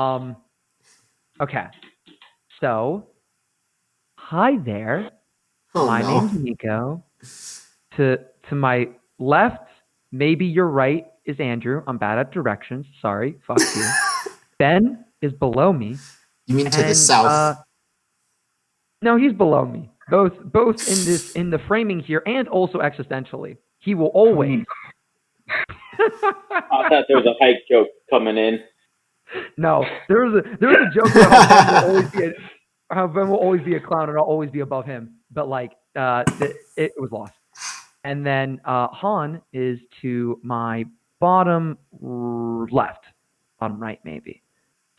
Um, okay. So, hi there. Oh My no. name's Niko. To to my left, maybe your right is Andrew. I'm bad at directions. Sorry. Fuck you. Ben is below me, You mean to the and south? no, he's below me. Both in the framing here and also existentially. He will I always. mean, I thought there was a hike joke coming in. No, there was a joke about how Ben will always be a clown and I'll always be above him. But like it was lost. And then Han is to my bottom left, bottom right maybe.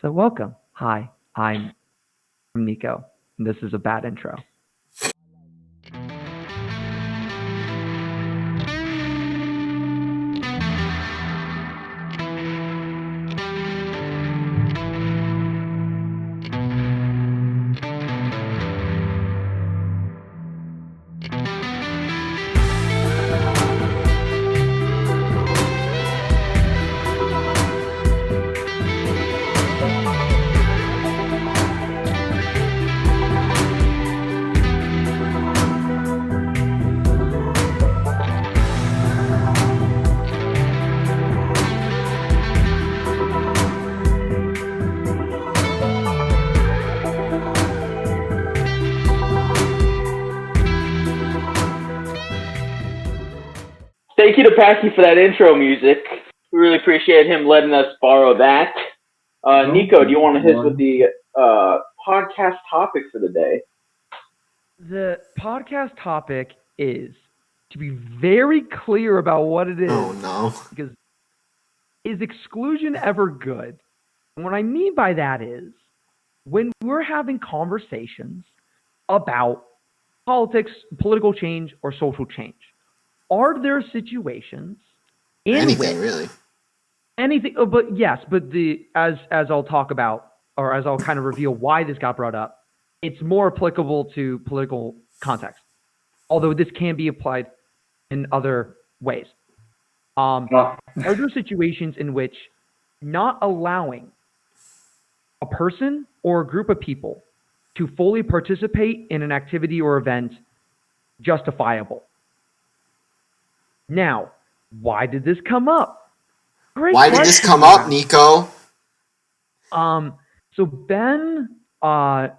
So welcome. Hi, I'm Niko. And this is a bad intro. Thank you to Packy for that intro music. We really appreciate him letting us borrow that. Niko, do you want to hit us with the podcast topic for the day? The podcast topic is to be very clear about what it is. Oh no. Because is exclusion ever good? And what I mean by that is when we're having conversations about politics, political change, or social change, are there situations in Anything which really. anything? But yes, but as I'll talk about, or as I'll kind of reveal why this got brought up, it's more applicable to political context. Although this can be applied in other ways. Are there situations in which not allowing a person or a group of people to fully participate in an activity or event justifiable? Now, why did this come up? Great Why did this question, come up, Niko? So Ben, I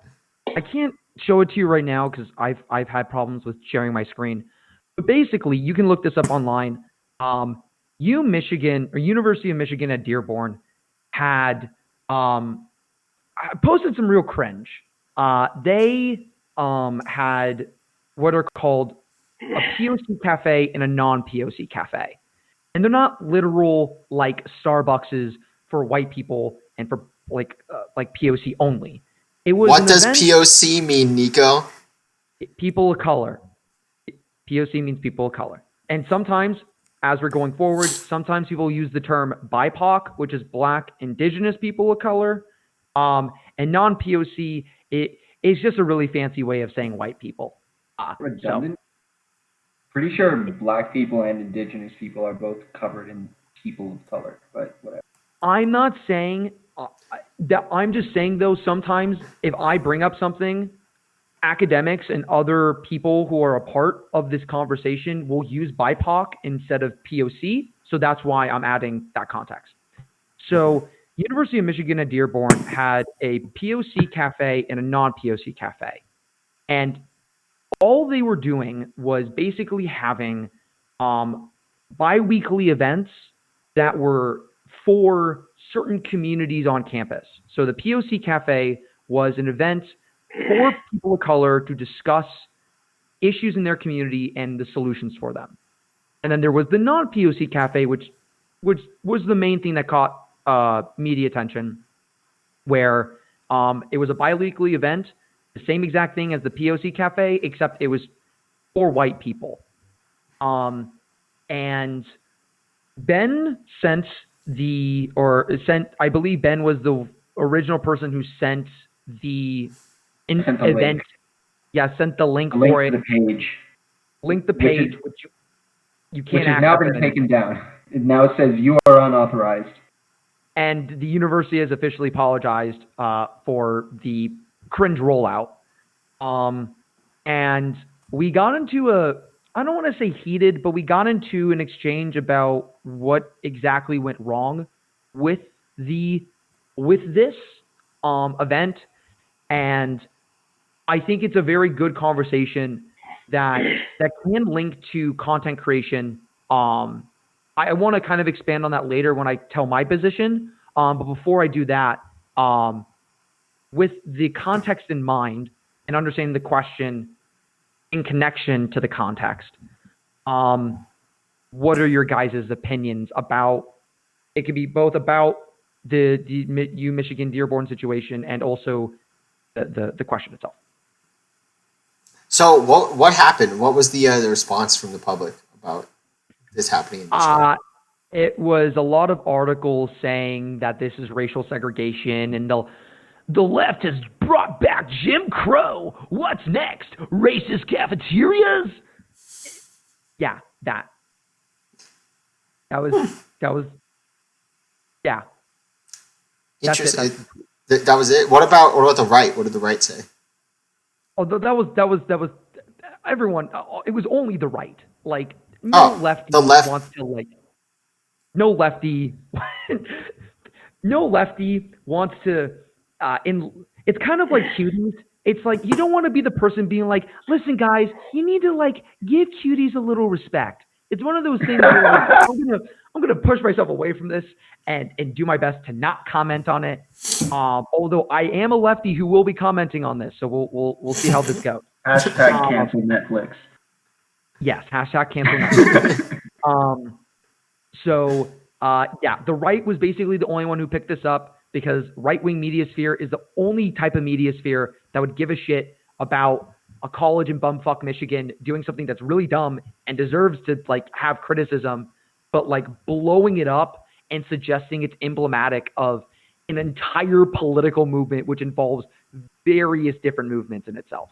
can't show it to you right now because I've had problems with sharing my screen. But basically, you can look this up online. Michigan or University of Michigan at Dearborn had posted some real cringe. They had what are called a POC cafe and a non-POC cafe. And they're not literal like Starbuckses for white people and for like POC only. It was What an does event, POC mean, Niko? people of color. POC means people of color. And sometimes, as we're going forward, sometimes people use the term BIPOC, which is Black Indigenous people of color. And non-POC, it is just a really fancy way of saying white people. redundant. Pretty sure black people and indigenous people are both covered in people of color, but whatever. I'm not saying that. I'm just saying though, sometimes if I bring up something, academics and other people who are a part of this conversation will use BIPOC instead of POC. So that's why I'm adding that context. So University of Michigan at Dearborn had a POC cafe and a non-POC cafe. And all they were doing was basically having bi-weekly events that were for certain communities on campus. So the POC Cafe was an event for people of color to discuss issues in their community and the solutions for them. And then there was the non-POC Cafe, which was the main thing that caught media attention, where it was a bi-weekly event, the same exact thing as the POC Cafe, except it was for white people. And Ben sent I believe Ben was the original person who sent the event. Link. Yeah, sent the link Link for to it. the page. Link the page, which you can't Which has access. now been taken down. It now says you are unauthorized. and the university has officially apologized for the cringe rollout. And we got into I don't want to say heated, but we got into an exchange about what exactly went wrong with this event. And I think it's a very good conversation that can link to content creation. I want to kind of expand on that later when I tell my position. But before I do that, with the context in mind and understanding the question in connection to the context, what are your guys' opinions about? It could be both about the Michigan Dearborn situation and also the question itself. So what happened? What was the response from the public about this happening in Michigan? It was a lot of articles saying that this is racial segregation and the left has brought back Jim Crow. What's next? Racist cafeterias? Yeah, that was yeah. Interesting. That was it. What about the right? What did the right say? Oh, that was everyone. It was only the right. Like no lefty the left wants to like. No lefty. No lefty wants to. It's kind of like cuties. It's like you don't want to be the person being like, listen, guys, you need to like give cuties a little respect. It's one of those things where like, I'm gonna push myself away from this and do my best to not comment on it. Although I am a lefty who will be commenting on this, so we'll see how this goes. Hashtag cancel Netflix. Yes, hashtag cancel Netflix. So the right was basically the only one who picked this up because right-wing media sphere is the only type of media sphere that would give a shit about a college in bumfuck Michigan doing something that's really dumb and deserves to like have criticism, but like blowing it up and suggesting it's emblematic of an entire political movement which involves various different movements in itself.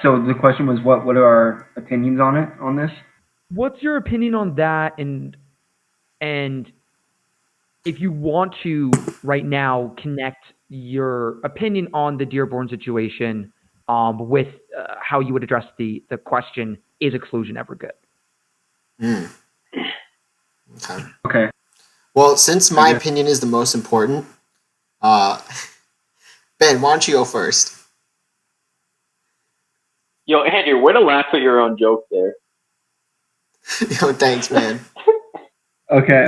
So the question was, what are our opinions on this? What's your opinion on that? And if you want to right now connect your opinion on the Dearborn situation with how you would address the question, is exclusion ever good? Okay. Well, since my opinion is the most important, Ben, why don't you go first? Yo, Andrew, way to laugh at your own joke there. Yo, thanks, man. Okay.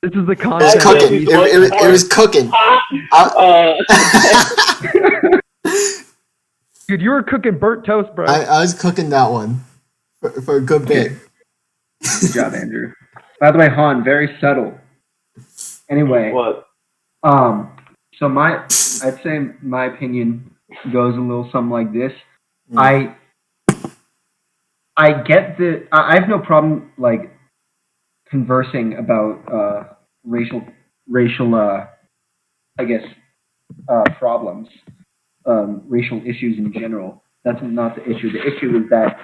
This is the content. It's cooking. It was cooking. Dude, you were cooking burnt toast, bro. I was cooking that one for a good bit. Good job, Andrew. By the way, Haan, very subtle. Anyway. What? So I'd say my opinion goes a little something like this. I get I have no problem like conversing about racial I guess problems, racial issues in general. That's not the issue. The issue is that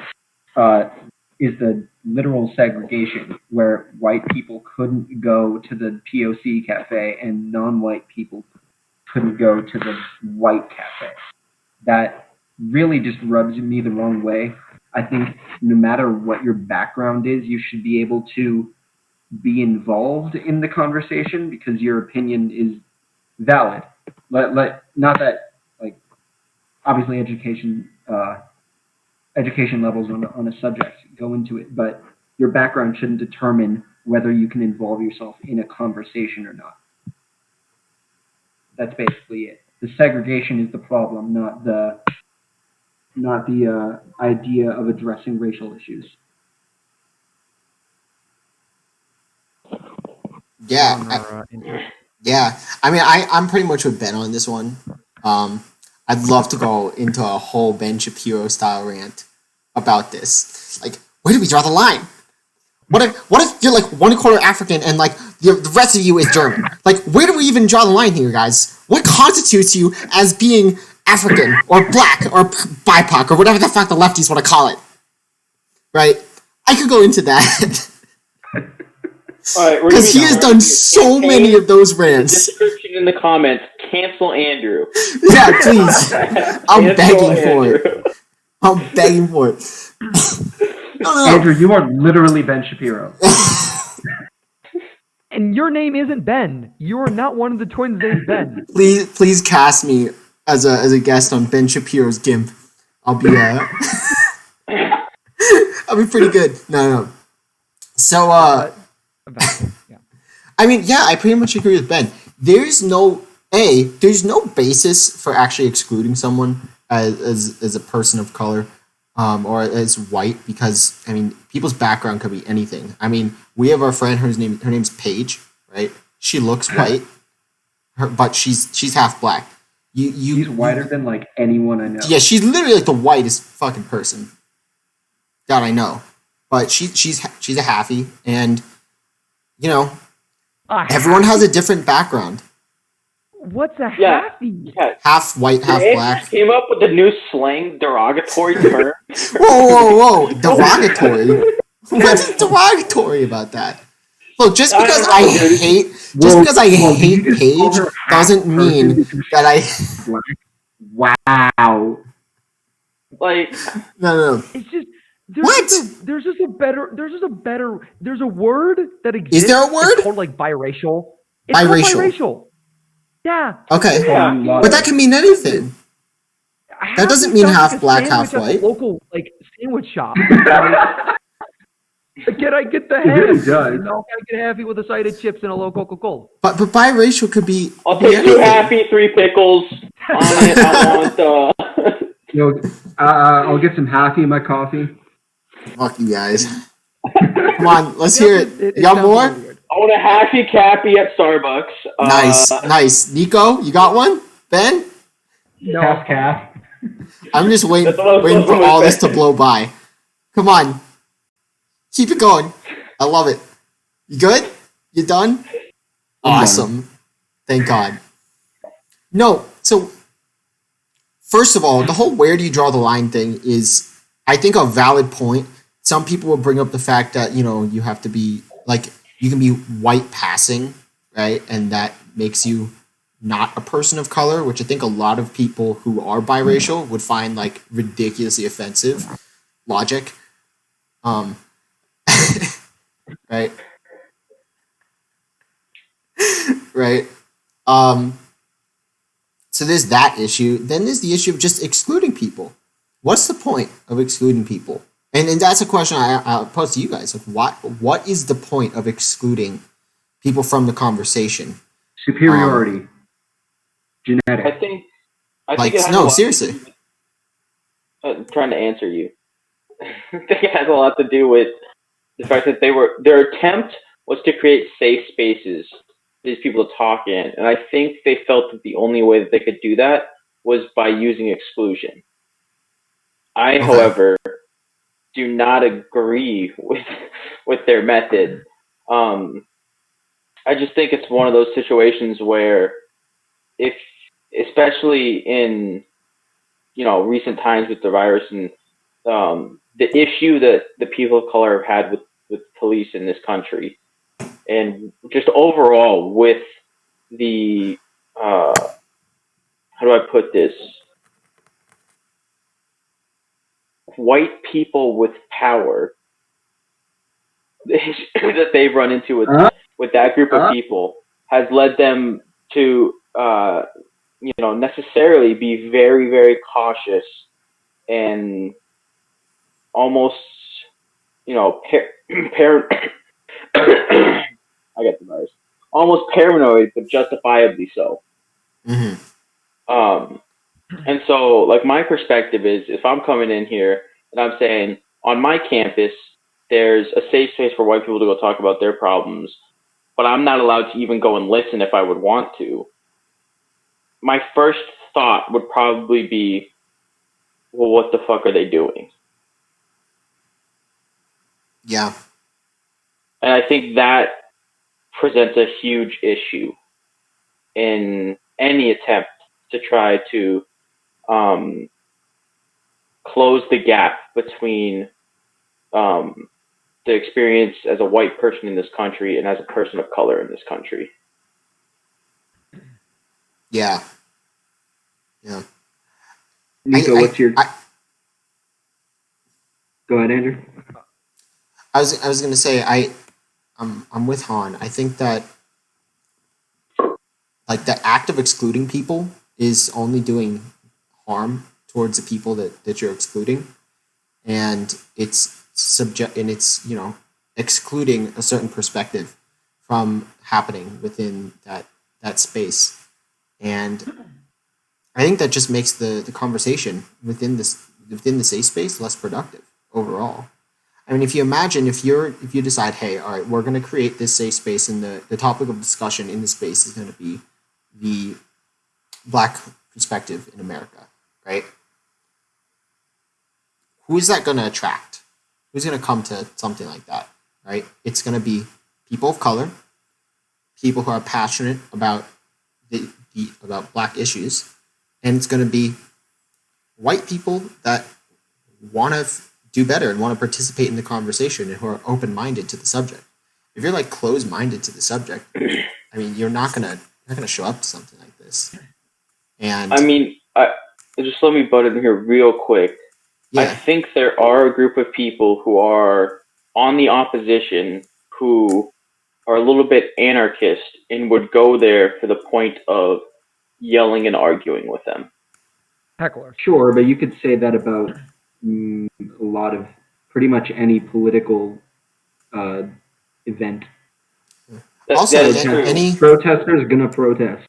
is the literal segregation where white people couldn't go to the POC cafe and non-white people couldn't go to the white cafe. That really just rubs me the wrong way. I think no matter what your background is, you should be able to be involved in the conversation because your opinion is valid. Not that, like, obviously education levels on a subject go into it, but your background shouldn't determine whether you can involve yourself in a conversation or not. That's basically it. The segregation is the problem, not the idea of addressing racial issues. Yeah. I mean, I'm pretty much with Ben on this one. I'd love to go into a whole Ben Shapiro style rant about this. Like, where do we draw the line? What if you're like 1/4 African and like the rest of you is German? Like, where do we even draw the line here, guys? What constitutes you as being African or black or BIPOC or whatever the fuck the lefties want to call it? Right? I could go into that. Because he has done so many of those rants. Description in the comments. Cancel Andrew. Yeah, please. I'm begging for it. I'm begging for it. No. Andrew, you are literally Ben Shapiro. And your name isn't Ben. You are not one of the twins named Ben. Please cast me as a guest on Ben Shapiro's GIMP. I'll be I'll be pretty good. No. So Yeah. I mean, yeah, I pretty much agree with Ben. There's no basis for actually excluding someone as a person of color, or as white, because I mean, people's background could be anything. I mean, we have our friend her name's Paige, right? She looks white, but she's half black. She's whiter than like anyone I know. Yeah, she's literally like the whitest fucking person that I know. But she's a halfie, and you know, everyone has a different background. What's a halfie? Yeah. Half white, half black. Came up with a new slang derogatory term. Whoa! Derogatory. What's derogatory about that? Look, just because I hate Paige doesn't mean that I. Wow. Like, No. It's just What? There's a word that exists. Is there a word? It's called like biracial. It's Biracial. called biracial. Yeah. Okay, Yeah. but that can mean anything. That doesn't mean half black, half white. At the local sandwich shop. Can I get the half? It really does. No, can I get halfie with a side of chips and a low Coca-Cola? But biracial could be. I'll take 2 happy, 3 pickles on it. I want. I'll get some happy in my coffee. Fuck you guys. Come on, let's hear it. You got more? I want a happy cappy at Starbucks. Nice. Niko, you got one? Ben? No. Half calf. I'm just waiting for all this to blow by. Come on. Keep it going. I love it. You good? You done? Awesome. Thank God. No, so first of all, the whole where do you draw the line thing is, I think, a valid point. Some people will bring up the fact that, you have to be, like, you can be white passing, right? And that makes you not a person of color, which I think a lot of people who are biracial would find, like, ridiculously offensive logic. Right? Right? So there's that issue. Then there's the issue of just excluding people. What's the point of excluding people? And that's a question I'll pose to you guys. Like, what is the point of excluding people from the conversation? Superiority. Genetic. I think Like, it has no, seriously. I'm trying to answer you. I think it has a lot to do with the fact that their attempt was to create safe spaces for these people to talk in. And I think they felt that the only way that they could do that was by using exclusion. However, do not agree with their method. I just think it's one of those situations where, especially in recent times with the virus and the issue that the people of color have had with police in this country, and just overall with the how do I put this? White people with power, the issue that they've run into with that group of people has led them to necessarily be very, very cautious and almost I get the virus. Almost paranoid, but justifiably so. Mm-hmm. And so, like, my perspective is, if I'm coming in here and I'm saying, on my campus, there's a safe space for white people to go talk about their problems, but I'm not allowed to even go and listen if I would want to, my first thought would probably be, well, what the fuck are they doing? Yeah. And I think that presents a huge issue in any attempt to try to close the gap between the experience as a white person in this country and as a person of color in this country. Yeah. Yeah. Niko, what's your... Go ahead, Andrew. I was going to say I'm with Han. I think that like the act of excluding people is only doing harm towards the people that you're excluding, and it's excluding a certain perspective from happening within that space. And I think that just makes the conversation within the safe space less productive overall. I mean, if you imagine if you decide, hey, all right, we're going to create this safe space, and the topic of discussion in the space is going to be the Black perspective in America, right? Who is that going to attract? Who's going to come to something like that, right? It's going to be people of color, people who are passionate about about Black issues, and it's going to be white people that want to do better and want to participate in the conversation and who are open-minded to the subject. If you're like closed-minded to the subject, I mean, you're not gonna show up to something like this. And I mean, just let me butt in here real quick. Yeah. I think there are a group of people who are on the opposition who are a little bit anarchist and would go there for the point of yelling and arguing with them. Heckler. Sure, but you could say that about a lot of pretty much any political event. Also, any protester is gonna protest.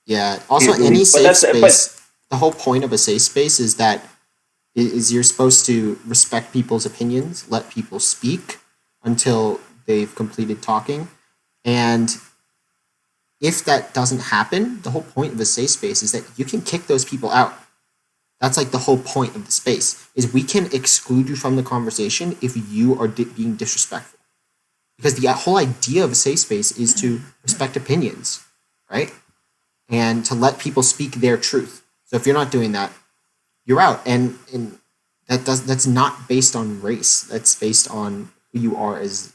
Yeah. Also, any safe space. The whole point of a safe space is that you're supposed to respect people's opinions, let people speak until they've completed talking, and if that doesn't happen, the whole point of a safe space is that you can kick those people out. That's like the whole point of the space, is we can exclude you from the conversation if you are being disrespectful. Because the whole idea of a safe space is to respect opinions, right? And to let people speak their truth. So if you're not doing that, you're out. And that's not based on race. That's based on who you are as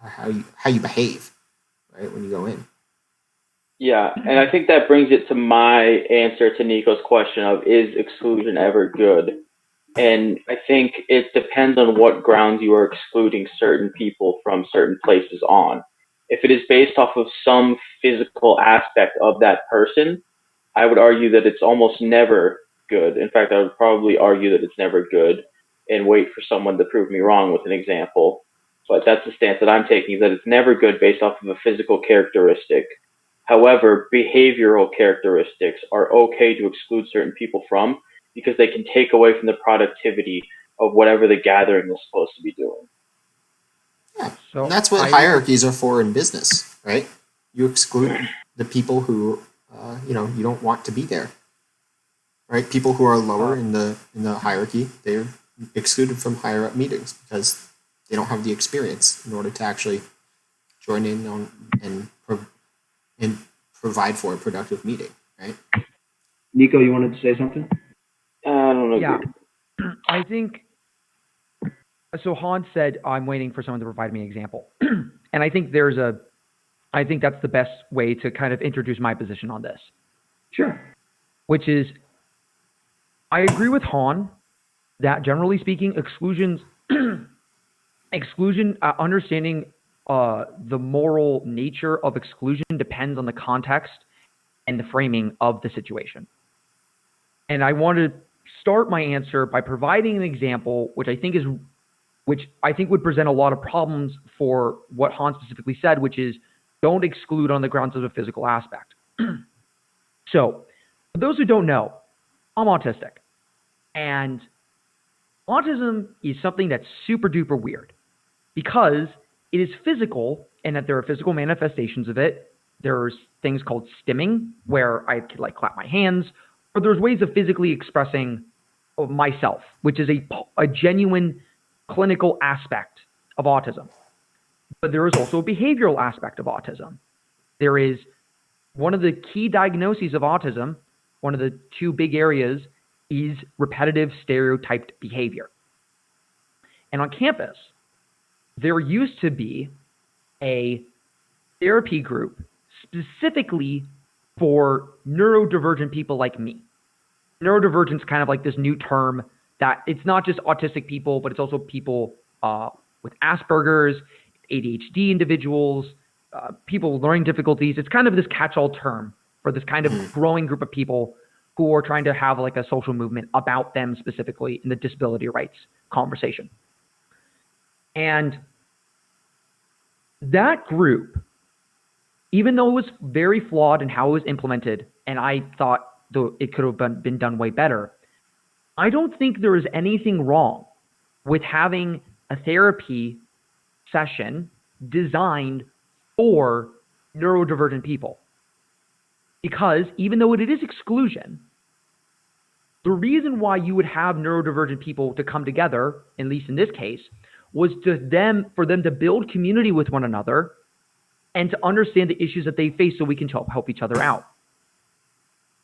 how you behave, right, when you go in. Yeah, and I think that brings it to my answer to Niko's question of, is exclusion ever good? And I think it depends on what grounds you are excluding certain people from certain places on. If it is based off of some physical aspect of that person, I would argue that it's almost never good. In fact, I would probably argue that it's never good and wait for someone to prove me wrong with an example. But that's the stance that I'm taking, is that it's never good based off of a physical characteristic. However, behavioral characteristics are okay to exclude certain people from, because they can take away from the productivity of whatever the gathering is supposed to be doing. Yeah, so and that's what hierarchies are for in business, right? You exclude the people who, you don't want to be there, right? People who are lower in the hierarchy, they're excluded from higher up meetings because they don't have the experience in order to actually join in on and provide for a productive meeting, right? Niko, you wanted to say something? I don't know. Yeah, I think so. Han said, "I'm waiting for someone to provide me an example," and I think that's the best way to kind of introduce my position on this. Sure. Which is, I agree with Han that generally speaking, understanding the moral nature of exclusion depends on the context and the framing of the situation. And I want to start my answer by providing an example, which I think would present a lot of problems for what Han specifically said, which is don't exclude on the grounds of a physical aspect. So, for those who don't know, I'm autistic. And autism is something that's super duper weird because it is physical, and that there are physical manifestations of it. There's things called stimming, where I could clap my hands, or there's ways of physically expressing myself, which is a genuine clinical aspect of autism. But there is also a behavioral aspect of autism. There is one of the key diagnoses of autism, one of the two big areas, is repetitive stereotyped behavior. And on campus, there used to be a therapy group specifically for neurodivergent people like me. Neurodivergence is kind of like this new term that it's not just autistic people, but it's also people with Asperger's, ADHD individuals, people with learning difficulties. It's kind of this catch-all term for this kind of growing group of people who are trying to have like a social movement about them specifically in the disability rights conversation. And that group, even though it was very flawed in how it was implemented, and I thought it could have been done way better, I don't think there is anything wrong with having a therapy session designed for neurodivergent people. Because even though it is exclusion, the reason why you would have neurodivergent people to come together, at least in this case, was for them to build community with one another and to understand the issues that they face so we can help each other out.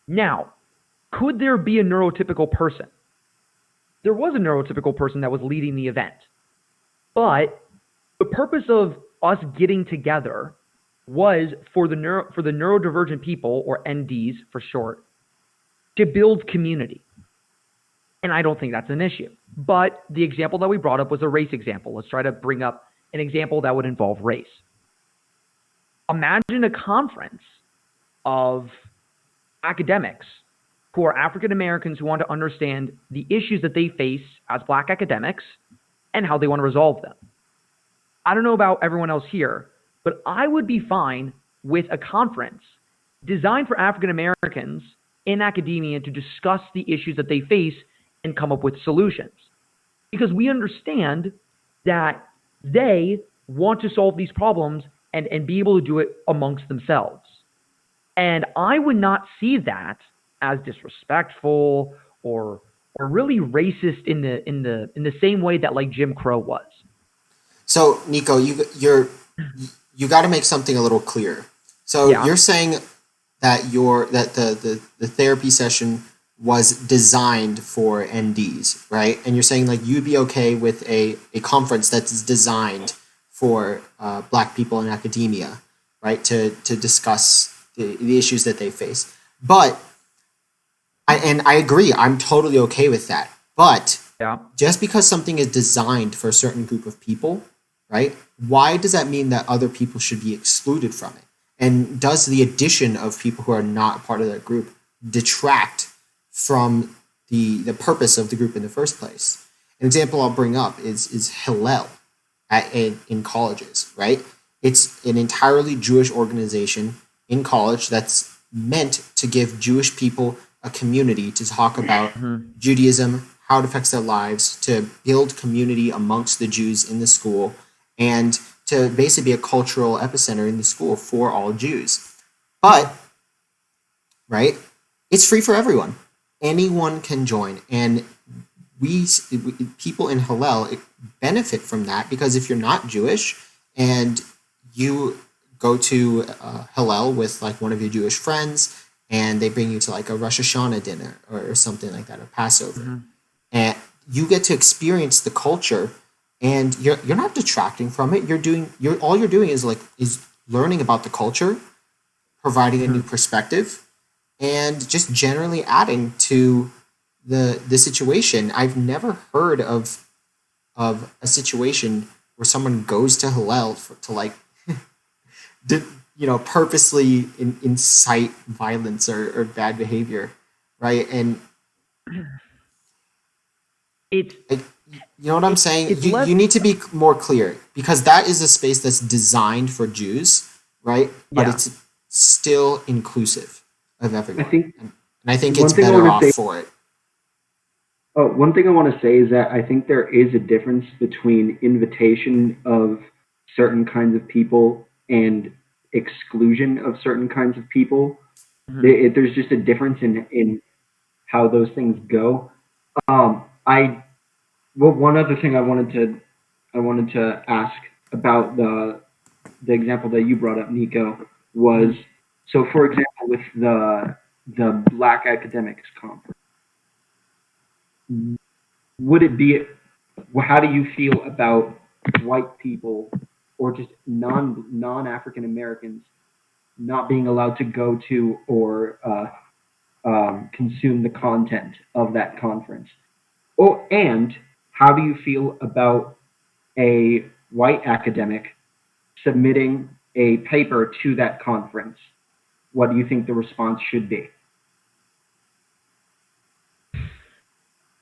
Now, could there be a neurotypical person? There was a neurotypical person that was leading the event. But the purpose of us getting together was for the neurodivergent people, or NDs for short, to build community. And I don't think that's an issue. But the example that we brought up was a race example. Let's try to bring up an example that would involve race. Imagine a conference of academics who are African Americans who want to understand the issues that they face as Black academics and how they want to resolve them. I don't know about everyone else here, but I would be fine with a conference designed for African Americans in academia to discuss the issues that they face and come up with solutions. Because we understand that they want to solve these problems and be able to do it amongst themselves. And I would not see that as disrespectful or really racist in the same way that like Jim Crow was. So Niko, you got to make something a little clearer. So you're saying that the therapy session was designed for NDs, right? And you're saying like you'd be okay with a conference that's designed for Black people in academia, right? To discuss the issues that they face. But I agree, I'm totally okay with that. But just because something is designed for a certain group of people, right? Why does that mean that other people should be excluded from it? And does the addition of people who are not part of that group detract from the purpose of the group in the first place? An example I'll bring up is Hillel in colleges, right? It's an entirely Jewish organization in college that's meant to give Jewish people a community to talk about Judaism, how it affects their lives, to build community amongst the Jews in the school, and to basically be a cultural epicenter in the school for all Jews. But, right, it's free for everyone. Anyone can join. And people in Hillel benefit from that, because if you're not Jewish and you go to Hillel with like one of your Jewish friends and they bring you to like a Rosh Hashanah dinner or something like that, or Passover, and you get to experience the culture, and you're not detracting from it. All you're doing is learning about the culture, providing a new perspective, and just generally adding to the situation. I've never heard of a situation where someone goes to Hillel to like purposely incite violence or bad behavior, right? And it's you know what I'm saying? You need to be more clear, because that is a space that's designed for Jews, right? But it's still inclusive of everyone. I think it's better off for it. Oh, one thing I want to say is that I think there is a difference between invitation of certain kinds of people and exclusion of certain kinds of people. There's just a difference in how those things go. One other thing I wanted to ask about the example that you brought up, Niko, was, so for example, with the Black Academics Conference, would it be, how do you feel about white people or just non-African Americans not being allowed to go to or consume the content of that conference? Oh, and how do you feel about a white academic submitting a paper to that conference? What do you think the response should be?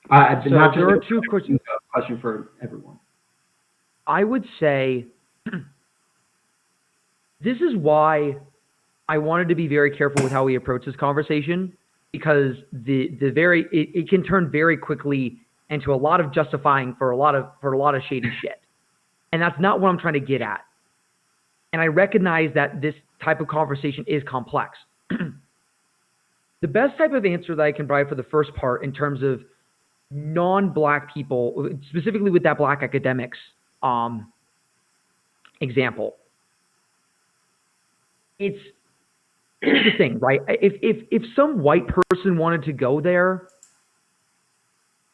So there are two questions. A question for everyone. I would say this is why I wanted to be very careful with how we approach this conversation, because it can turn very quickly into a lot of justifying for a lot of shady shit, and that's not what I'm trying to get at. And I recognize that this type of conversation is complex. The best type of answer that I can provide for the first part, in terms of non-black people, specifically with that black academics example, here's the thing, right? If some white person wanted to go there,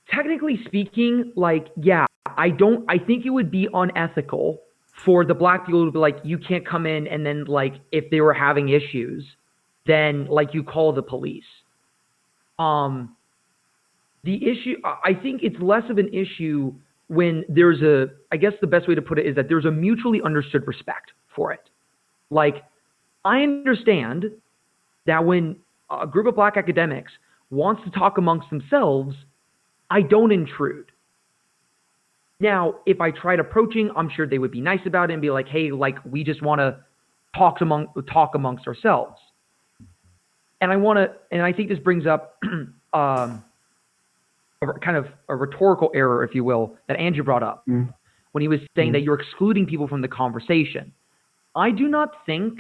technically speaking, like, yeah, I think it would be unethical for the black people to be like, you can't come in, and then, like, if they were having issues, then, like, you call the police. The issue, I think it's less of an issue when there's I guess the best way to put it is that there's a mutually understood respect for it. Like, I understand that when a group of black academics wants to talk amongst themselves, I don't intrude. Now, if I tried approaching, I'm sure they would be nice about it and be like, hey, like, we just want to talk amongst ourselves. And I think this brings up kind of a rhetorical error, if you will, that Andrew brought up when he was saying that you're excluding people from the conversation. I do not think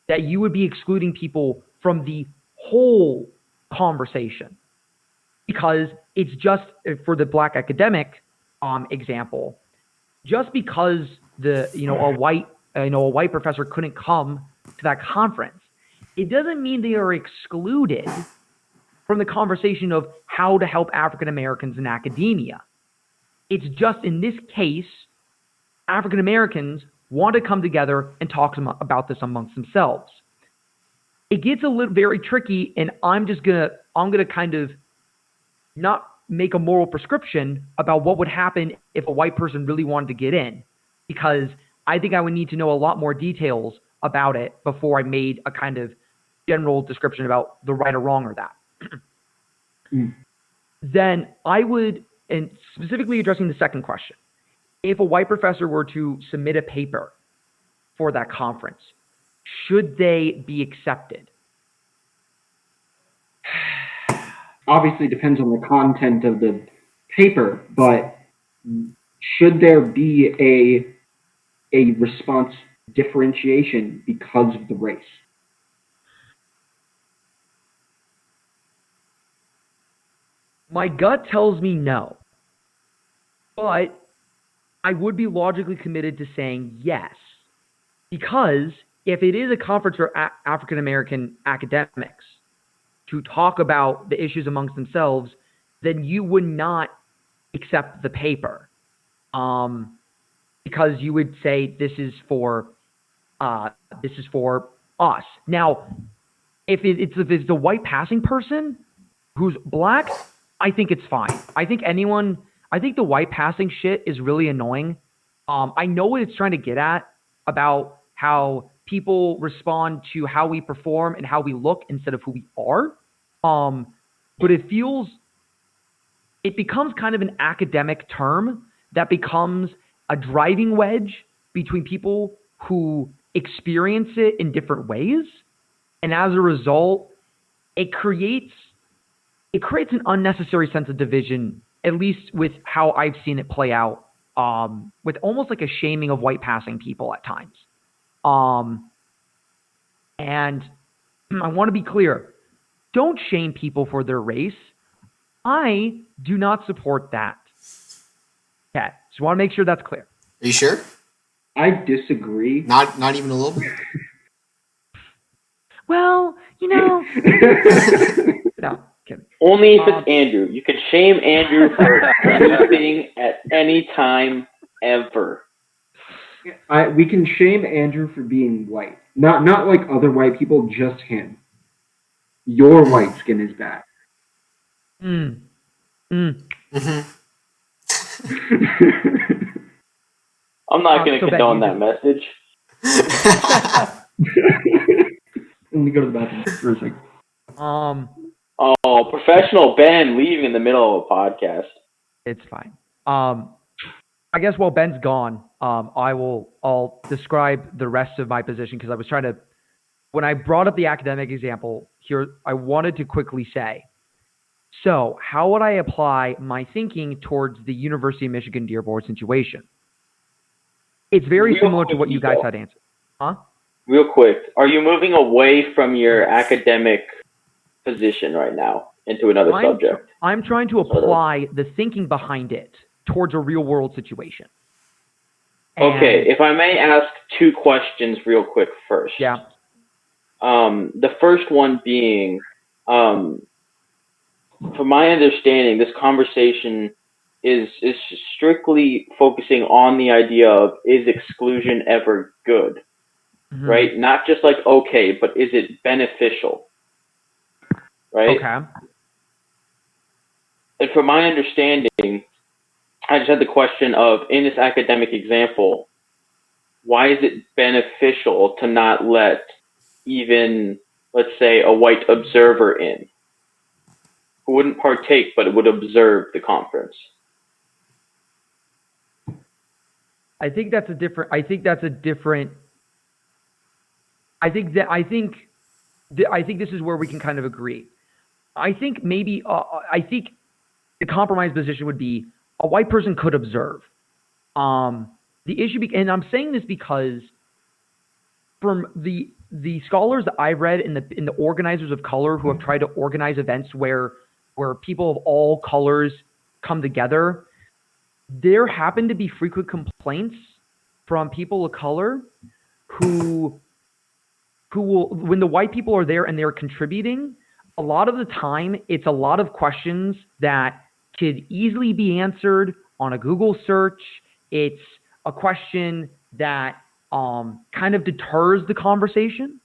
that you would be excluding people from the whole conversation, because it's just, for the black academic example, just because a white professor couldn't come to that conference, it doesn't mean they are excluded from the conversation of how to help African Americans in academia. It's just, in this case, African Americans want to come together and talk about this amongst themselves. It gets a little very tricky, and I'm gonna kind of not make a moral prescription about what would happen if a white person really wanted to get in, because I think I would need to know a lot more details about it before I made a kind of general description about the right or wrong or that. Then I would, and specifically addressing the second question, if a white professor were to submit a paper for that conference, should they be accepted? Obviously depends on the content of the paper, but should there be a response differentiation because of the race? My gut tells me no, but I would be logically committed to saying yes, because if it is a conference for African American academics to talk about the issues amongst themselves, then you would not accept the paper, because you would say this is for us. Now, if it's the white passing person who's black, I think it's fine. I think the white passing shit is really annoying. I know what it's trying to get at about how people respond to how we perform and how we look instead of who we are. But it becomes kind of an academic term that becomes a driving wedge between people who experience it in different ways. And as a result, it creates an unnecessary sense of division, at least with how I've seen it play out, with almost like a shaming of white passing people at times. And I want to be clear, don't shame people for their race. I do not support that. Okay, so I want to make sure that's clear. Are you sure? I disagree. Not even a little bit? Well, no, kidding. Only if it's Andrew. You can shame Andrew for anything at any time, ever. We can shame Andrew for being white. Not like other white people, just him. Your white skin is bad. Mm-hmm. I'm not going to condone that message. Let me go to the bathroom for a second. Oh, professional Ben leaving in the middle of a podcast. It's fine. I guess while Ben's gone, I'll describe the rest of my position because I was trying to, when I brought up the academic example here, I wanted to quickly say, so how would I apply my thinking towards the University of Michigan Dearborn situation? It's very similar to what you guys had answered. Huh? Real quick, are you moving away from your academic position right now into another subject? I'm trying to apply the thinking behind it towards a real world situation. Okay, if I may ask two questions real quick first. Yeah. The first one being, from my understanding, this conversation is strictly focusing on the idea of, is exclusion ever good? Mm-hmm. Right? Not just like okay, but is it beneficial? Right? Okay. And from my understanding, I just had the question of, in this academic example, why is it beneficial to not let even, let's say, a white observer in who wouldn't partake but would observe the conference? I think this is where we can kind of agree. I think maybe the compromise position would be a white person could observe. The issue, and I'm saying this because from the scholars that I've read and the organizers of color who have tried to organize events where people of all colors come together, there happen to be frequent complaints from people of color who will, when the white people are there and they're contributing, a lot of the time it's a lot of questions that could easily be answered on a Google search. It's a question that kind of deters the conversation,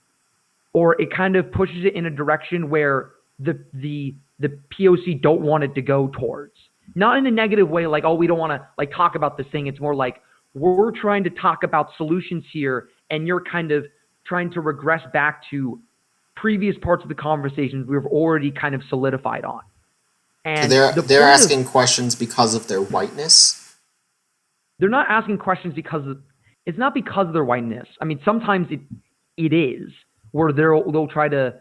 or it kind of pushes it in a direction where the POC don't want it to go towards. Not in a negative way, like, oh, we don't want to like talk about this thing. It's more like we're trying to talk about solutions here, and you're kind of trying to regress back to previous parts of the conversations we've already kind of solidified on. And so they're asking questions because of their whiteness? They're not asking questions it's not because of their whiteness. I mean, sometimes it is, where they'll try to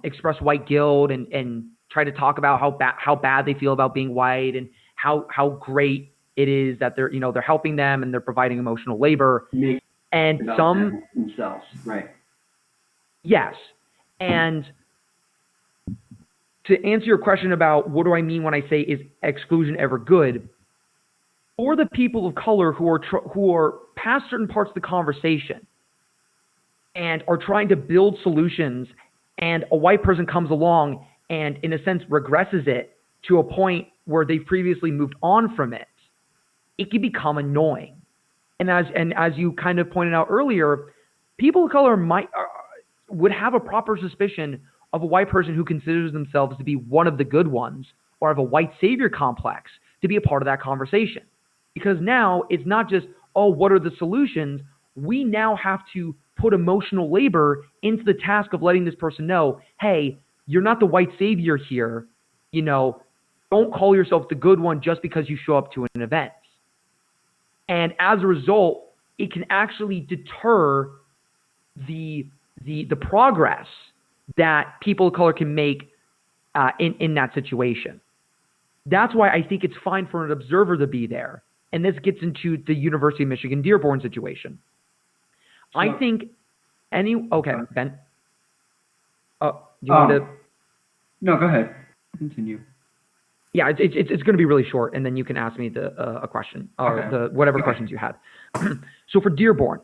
express white guilt and try to talk about how bad they feel about being white and how great it is that they're helping them and they're providing emotional labor. And some themselves, right? Yes. And to answer your question about what do I mean when I say is exclusion ever good, for the people of color who are past certain parts of the conversation and are trying to build solutions, and a white person comes along and in a sense regresses it to a point where they've previously moved on from it, it can become annoying. And as you kind of pointed out earlier, people of color would have a proper suspicion of a white person who considers themselves to be one of the good ones, or have a white savior complex, to be a part of that conversation. Because now it's not just, oh, what are the solutions? We now have to put emotional labor into the task of letting this person know, hey, you're not the white savior here. Don't call yourself the good one just because you show up to an event. And as a result, it can actually deter the progress that people of color can make in that situation. That's why I think it's fine for an observer to be there. And this gets into the University of Michigan Dearborn situation. So, I think okay, Ben. Do you want to? No, go ahead. Continue. Yeah, it's going to be really short, and then you can ask me a question or okay. Whatever questions you had. So for Dearborn,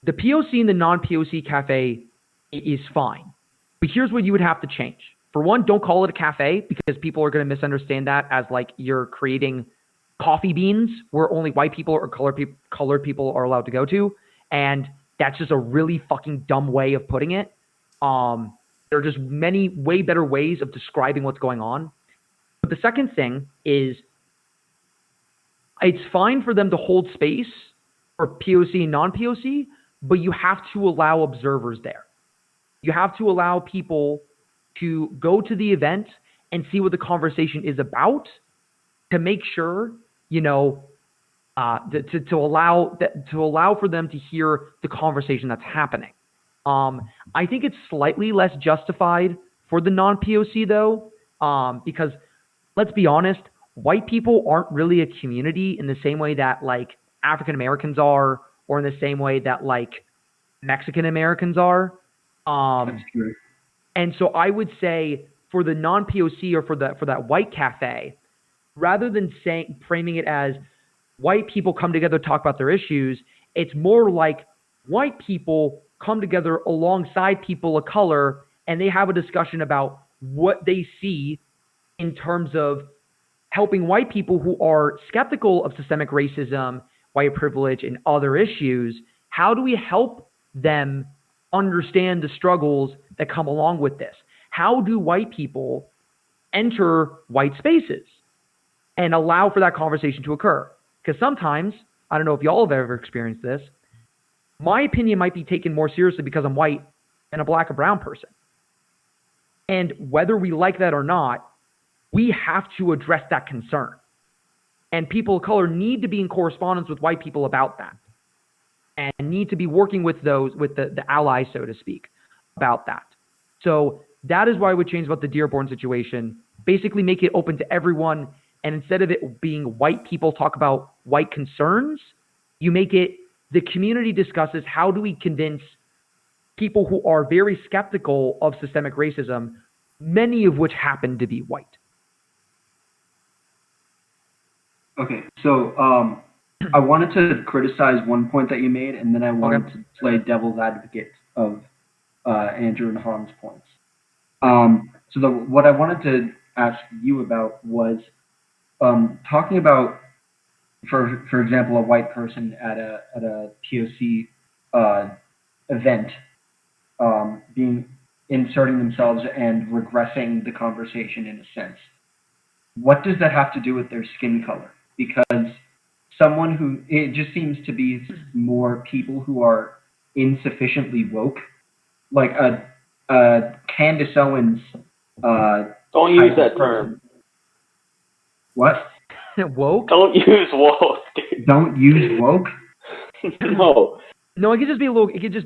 the POC and the non-POC cafe is fine, but here's what you would have to change. For one, don't call it a cafe, because people are going to misunderstand that as like you're creating coffee beans where only white people or colored people are allowed to go to. And that's just a really fucking dumb way of putting it. There are just many way better ways of describing what's going on. But the second thing is it's fine for them to hold space for POC and non-POC, but you have to allow observers there. You have to allow people to go to the event and see what the conversation is about to make sure, to allow for them to hear the conversation that's happening. I think it's slightly less justified for the non-POC though, because let's be honest, white people aren't really a community in the same way that like African Americans are, or in the same way that like Mexican Americans are. And so I would say for the non-POC or for that white cafe, rather than framing it as white people come together to talk about their issues, it's more like white people come together alongside people of color and they have a discussion about what they see in terms of helping white people who are skeptical of systemic racism, white privilege, and other issues. How do we help them understand the struggles that come along with this? How do white people enter white spaces and allow for that conversation to occur? Because sometimes, I don't know if y'all have ever experienced this, my opinion might be taken more seriously because I'm white than a black or brown person. And whether we like that or not, we have to address that concern. And people of color need to be in correspondence with white people about that. And need to be working with the allies, so to speak, about that. So that is why I would change about the Dearborn situation. Basically make it open to everyone. And instead of it being white people talk about white concerns, you make it the community discusses how do we convince people who are very skeptical of systemic racism, many of which happen to be white. Okay, so I wanted to criticize one point that you made, and then I wanted to play devil's advocate of Andrew and Han's points. What I wanted to ask you about was talking about, for example, a white person at a POC event inserting themselves and regressing the conversation in a sense. What does that have to do with their skin color? Because it just seems to be more people who are insufficiently woke, like Candace Owens. Don't use that term. What? Woke? Don't use woke. Dude. Don't use woke. No. No, it could just be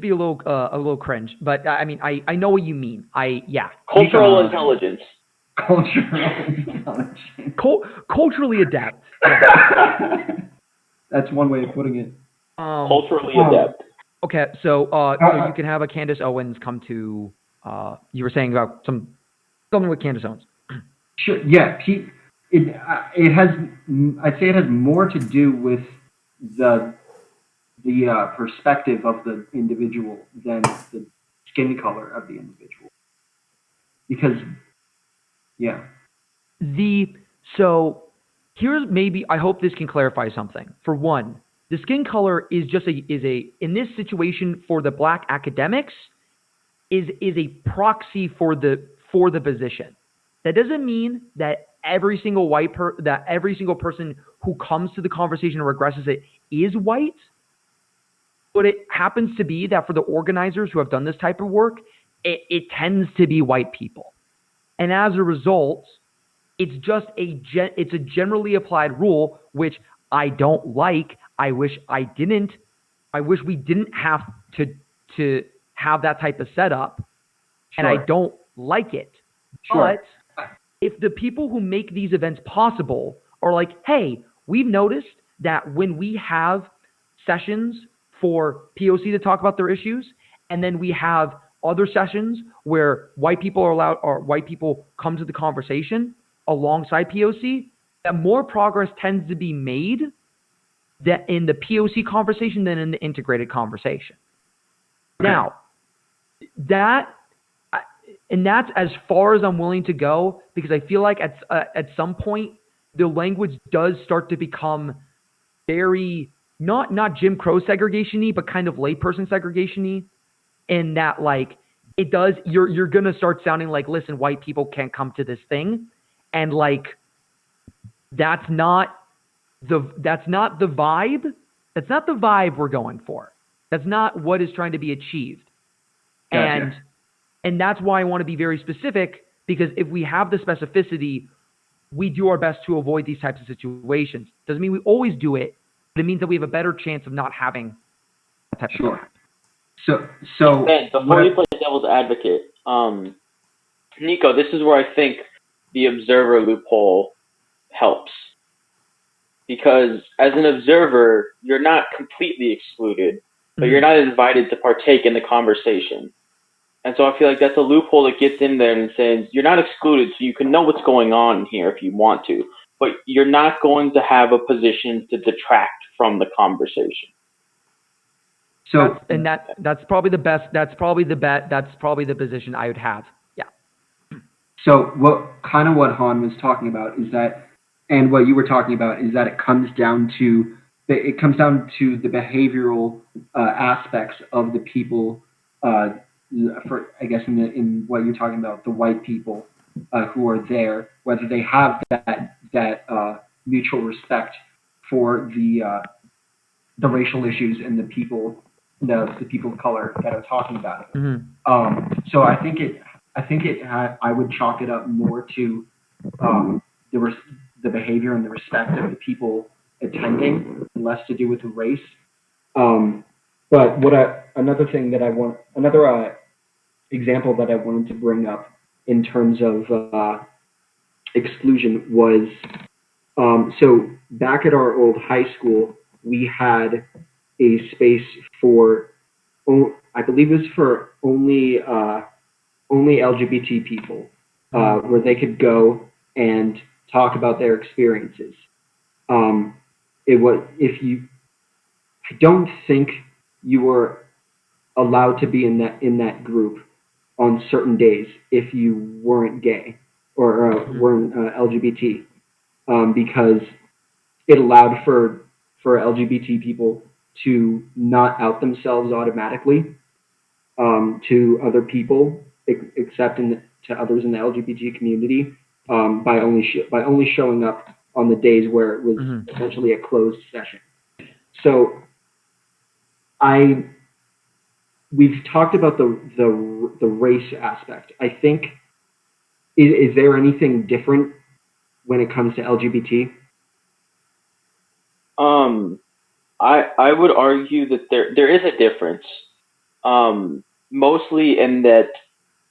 a little cringe. But I mean, I know what you mean. Cultural intelligence. Cultural intelligence. Culturally adept. Yeah. That's one way of putting it. Culturally adept. Okay, so you can have a Candace Owens come to. You were saying about something with Candace Owens. Sure. Yeah. It has. I'd say it has more to do with the perspective of the individual than the skin color of the individual. Because, yeah. So here's maybe, I hope this can clarify something. For one, the skin color is just in this situation for the black academics is a proxy for the position. That doesn't mean that every single person who comes to the conversation and regresses it is white. But it happens to be that for the organizers who have done this type of work, it tends to be white people. And as a result, it's just it's a generally applied rule, which I don't like. I wish we didn't have to have that type of setup. Sure. And I don't like it. Sure. But if the people who make these events possible are like, hey, we've noticed that when we have sessions for POC to talk about their issues, and then we have other sessions where white people are allowed, or white people come to the conversation alongside POC, that more progress tends to be made that in the POC conversation than in the integrated conversation. Okay. Now, that's as far as I'm willing to go, because I feel like at some point the language does start to become very not Jim Crow segregation-y, but kind of layperson segregation-y, in that like it does you're gonna start sounding like, listen, white people can't come to this thing, and like that's not the vibe. That's not the vibe we're going for. That's not what is trying to be achieved. Gotcha. And that's why I want to be very specific, because if we have the specificity, we do our best to avoid these types of situations. Doesn't mean we always do it, but it means that we have a better chance of not having that type of thing. So Ben, before you play devil's advocate, Niko, this is where I think the observer loophole helps. Because as an observer, you're not completely excluded, but you're not invited to partake in the conversation. And so I feel like that's a loophole that gets in there and says you're not excluded, so you can know what's going on here if you want to, but you're not going to have a position to detract from the conversation. So that's probably the best. That's probably the position I would have. Yeah. So what Haan was talking about is that, and what you were talking about is that it comes down to the behavioral aspects of the people. For I guess in what you're talking about, the white people who are there, whether they have that mutual respect for the racial issues and the people of color that are talking about it. Mm-hmm. So I think I would chalk it up more to the behavior and the respect of the people attending, and less to do with the race. But another example that I wanted to bring up in terms of exclusion was, so back at our old high school, we had a space for, I believe it was for only LGBT people, where they could go and talk about their experiences. I don't think you were allowed to be in that group on certain days if you weren't gay or weren't LGBT, because it allowed for LGBT people to not out themselves automatically to other people, except to others in the LGBT community, by only showing up on the days where it was essentially a closed session. So we've talked about the race aspect. I think, is there anything different when it comes to LGBT? I would argue that there is a difference, mostly in that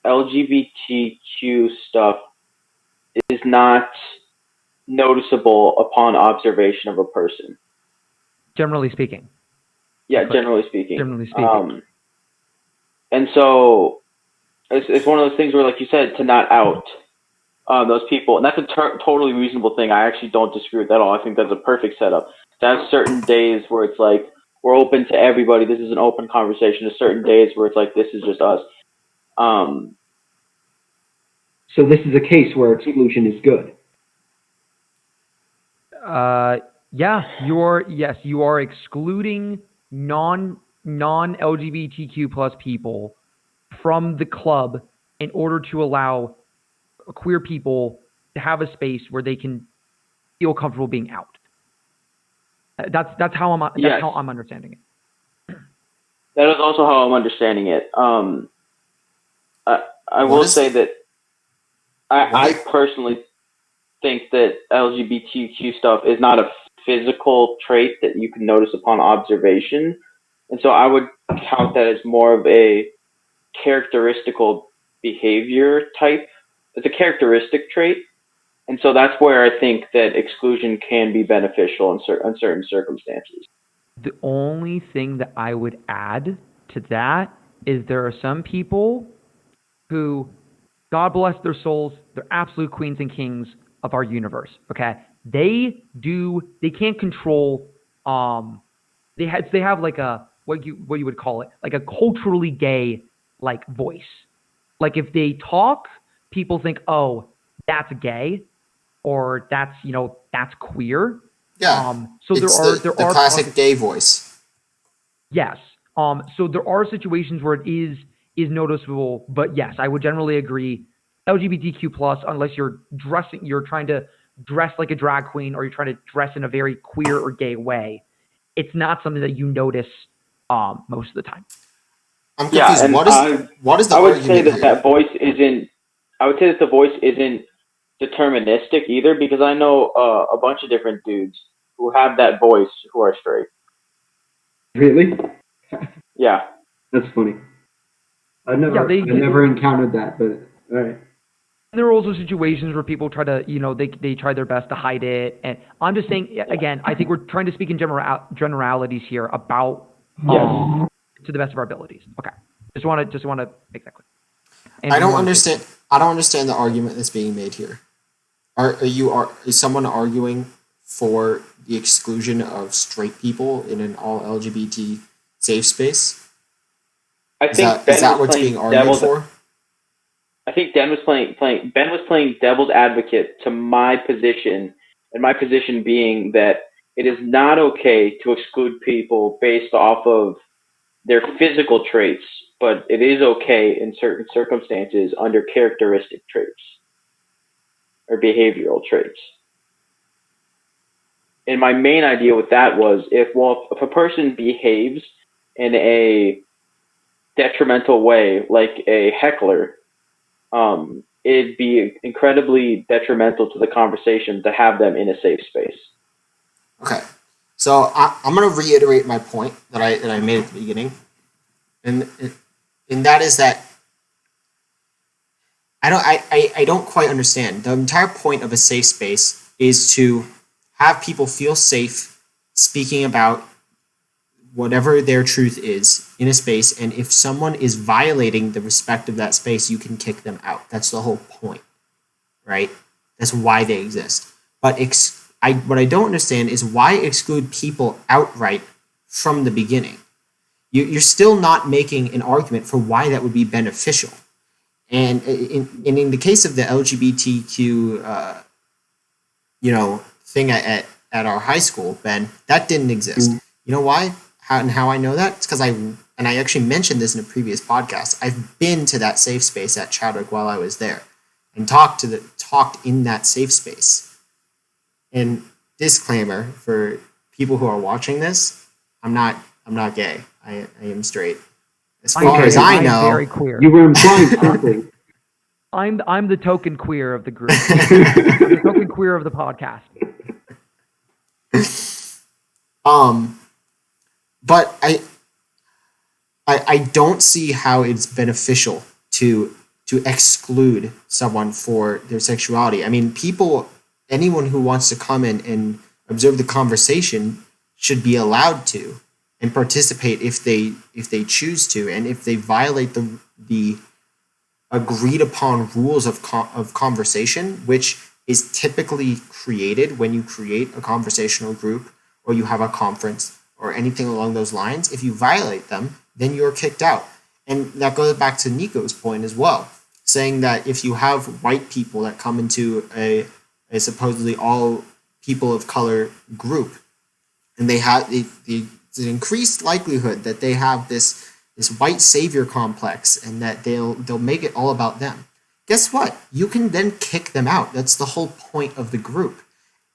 LGBTQ stuff is not noticeable upon observation of a person. Generally speaking. Yeah, generally speaking. Generally speaking. And so it's one of those things where, like you said, to not out those people, and that's a totally reasonable thing. I actually don't disagree with that at all. I think that's a perfect setup. To have certain days where it's like, we're open to everybody, this is an open conversation. There's certain days where it's like, this is just us. So this is a case where exclusion is good. Yeah, you are excluding non-LGBTQ plus people from the club in order to allow queer people to have a space where they can feel comfortable being out. That's how I'm understanding it. That is also how I'm understanding it. I will say that I personally think that LGBTQ stuff is not a physical trait that you can notice upon observation. And so I would count that as more of a characteristical behavior type. It's a characteristic trait. And so that's where I think that exclusion can be beneficial in certain circumstances. The only thing that I would add to that is there are some people who, God bless their souls, they're absolute queens and kings of our universe. Okay, they can't control. They have like a what you would call it, like a culturally gay like voice. Like if they talk, people think, oh, that's gay, or that's that's queer. Yeah. So there are the classic gay voice. Yes. So there are situations where it is noticeable, but yes, I would generally agree. LGBTQ plus, unless you're trying to dress like a drag queen, or you're trying to dress in a very queer or gay way, it's not something that you notice most of the time. I'm confused. What is the argument here? I would say that the voice isn't deterministic either, because I know a bunch of different dudes who have that voice who are straight. Really? Yeah. That's funny. I never encountered that, but all right. There are also situations where people try to, they try their best to hide it. And I'm just saying, again, I think we're trying to speak in generalities here about to the best of our abilities. Okay. Just want to make that clear. And I don't understand the argument that's being made here. Is someone arguing for the exclusion of straight people in an all LGBT safe space? I think is that what's being argued for? I think Ben was playing devil's advocate to my position, and my position being that it is not okay to exclude people based off of their physical traits, but it is okay in certain circumstances under characteristic traits or behavioral traits. And my main idea with that was if a person behaves in a detrimental way, like a heckler, it'd be incredibly detrimental to the conversation to have them in a safe space. Okay, so I'm going to reiterate my point that I made at the beginning, and that is that I don't quite understand. The entire point of a safe space is to have people feel safe speaking about whatever their truth is in a space, and if someone is violating the respect of that space, you can kick them out. That's the whole point, right? That's why they exist. But what I don't understand is why exclude people outright from the beginning. You're still not making an argument for why that would be beneficial. And in the case of the LGBTQ, thing at our high school, Ben, that didn't exist. You know why? How I know that? It's because I actually mentioned this in a previous podcast. I've been to that safe space at Chadwick while I was there, and talked in that safe space. And disclaimer for people who are watching this: I'm not gay. I am straight. As far as I know, I'm very queer. You were implying something. I'm the token queer of the group. I'm the token queer of the podcast. But I don't see how it's beneficial to exclude someone for their sexuality. I mean, anyone who wants to come in and observe the conversation should be allowed to and participate if they choose to, and if they violate the agreed upon rules of conversation, which is typically created when you create a conversational group or you have a conference or anything along those lines. If you violate them, then you're kicked out. And that goes back to Niko's point as well, saying that if you have white people that come into a supposedly all people of color group, and they have the increased likelihood that they have this white savior complex, and that they'll make it all about them. Guess what? You can then kick them out. That's the whole point of the group.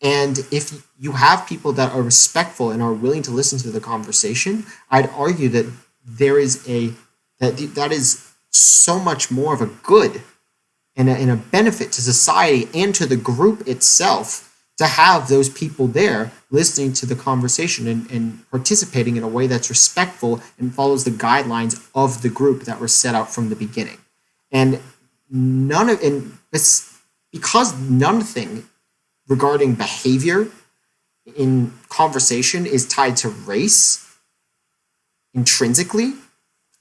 And if you have people that are respectful and are willing to listen to the conversation, I'd argue that that is so much more of a good and a benefit to society and to the group itself to have those people there listening to the conversation and participating in a way that's respectful and follows the guidelines of the group that were set out from the beginning. And because nothing regarding behavior in conversation is tied to race intrinsically,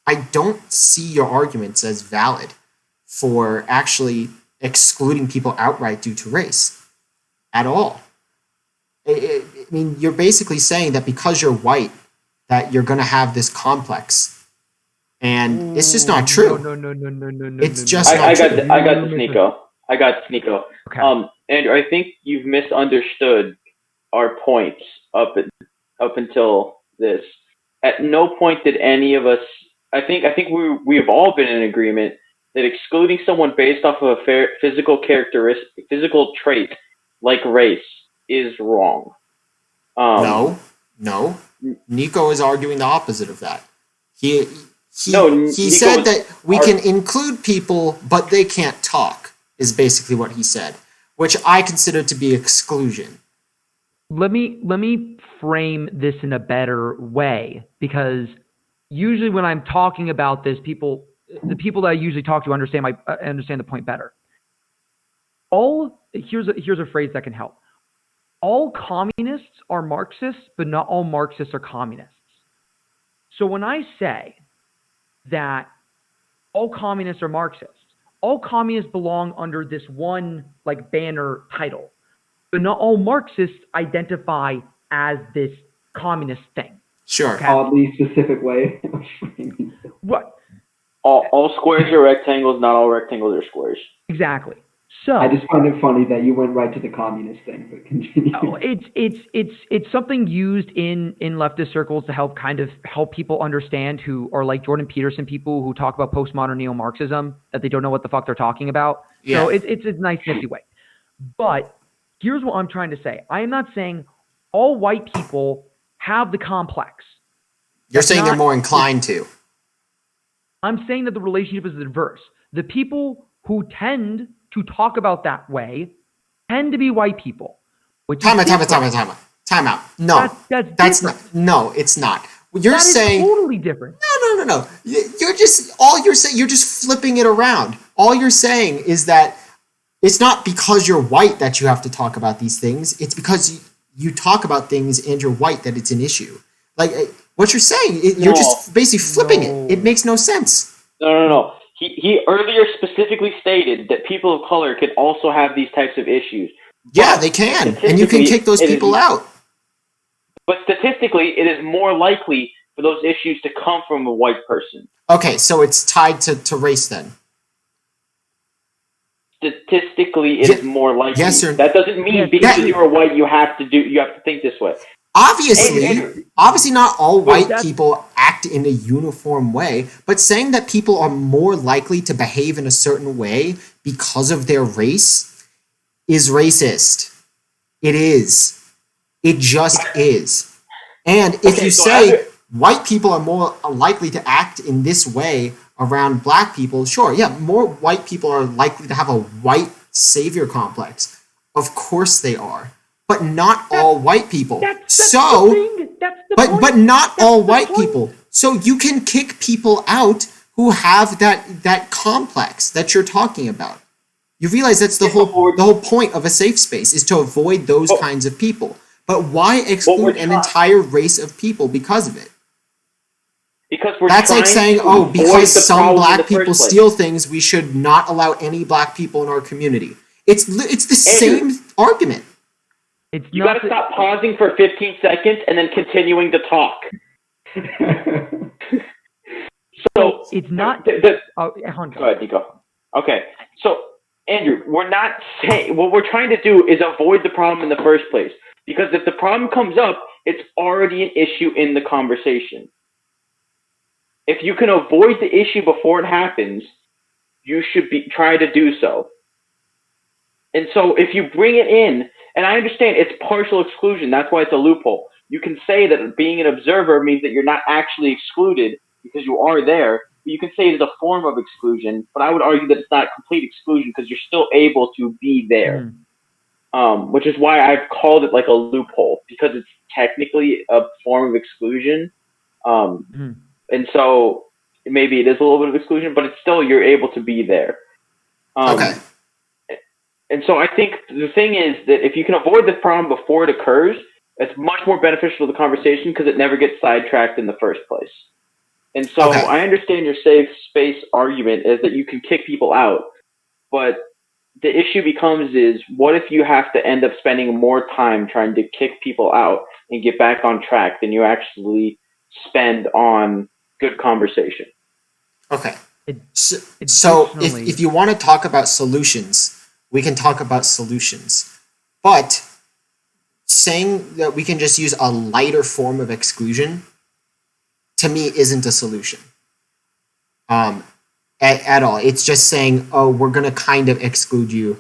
I don't see your arguments as valid for actually excluding people outright due to race at all. I mean, you're basically saying that because you're white, that you're going to have this complex. And it's just not true. No. It's just not true. I got this, Niko. I got this, Nico. Okay. Andrew, I think you've misunderstood our points up until this. At no point did any of us. I think we have all been in agreement that excluding someone based off of a physical trait like race is wrong. No. Niko is arguing the opposite of that. He said that we can include people, but they can't talk, is basically what he said, which I consider to be exclusion. Let me frame this in a better way, because usually when I'm talking about this, the people that I usually talk to understand the point better. Here's a phrase that can help. All communists are Marxists, but not all Marxists are communists. So when I say that all communists are Marxists, all communists belong under this one banner title, but not all Marxists identify as this communist thing. Sure. Okay? Oddly specific way. What? All squares are rectangles, not all rectangles are squares. Exactly. So I just find it funny that you went right to the communist thing, but continue. No, it's something used in leftist circles to help people understand who are like Jordan Peterson people who talk about postmodern neo-Marxism, that they don't know what the fuck they're talking about. Yeah. So it's a nice nifty way. But here's what I'm trying to say. I am not saying all white people have the complex. You're saying they're more inclined to. I'm saying that the relationship is diverse. The people who tend to talk about that way tend to be white people. Time out. No, that's not. No, it's not. You're saying totally different. No. You're just flipping it around. All you're saying is that it's not because you're white that you have to talk about these things. It's because you talk about things and you're white that it's an issue. Like what you're saying, you're just basically flipping it. It makes no sense. No. He earlier specifically stated that people of color can also have these types of issues. Yeah, they can, and you can kick those people out. But statistically, it is more likely for those issues to come from a white person. Okay, so it's tied to race then. Statistically, it is more likely. Yes, sir. That doesn't mean because you're white you have to think this way. Obviously not all white people act in a uniform way, but saying that people are more likely to behave in a certain way because of their race is racist. It is. It just is. And if you say white people are more likely to act in this way around black people, sure, yeah, more white people are likely to have a white savior complex. Of course they are. But not all white people. But not all white people. So you can kick people out who have that complex that you're talking about. You realize that's the whole point of a safe space is to avoid those kinds of people. But why exclude an entire race of people because of it? Because that's like saying, because some black people steal things, we should not allow any black people in our community. It's the same argument. You got to stop pausing for 15 seconds and then continuing to talk. So it's not. Go ahead, Niko. Okay, so Andrew, we're not saying what we're trying to do is avoid the problem in the first place, because if the problem comes up, it's already an issue in the conversation. If you can avoid the issue before it happens, you should try to do so. And so if you bring it in, and I understand it's partial exclusion, that's why it's a loophole. You can say that being an observer means that you're not actually excluded because you are there, but you can say it's a form of exclusion, but I would argue that it's not complete exclusion because you're still able to be there. Which is why I've called it like a loophole, because it's technically a form of exclusion. And so maybe it is a little bit of exclusion, but it's still, you're able to be there. Okay. And so I think the thing is that if you can avoid the problem before it occurs, it's much more beneficial to the conversation because it never gets sidetracked in the first place. And so I understand your safe space argument is that you can kick people out, but the issue becomes is what if you have to end up spending more time trying to kick people out and get back on track than you actually spend on good conversation? Okay. So if you want to talk about solutions, we can talk about solutions. But saying that we can just use a lighter form of exclusion, to me, isn't a solution. At all. It's just saying, oh, we're going to kind of exclude you,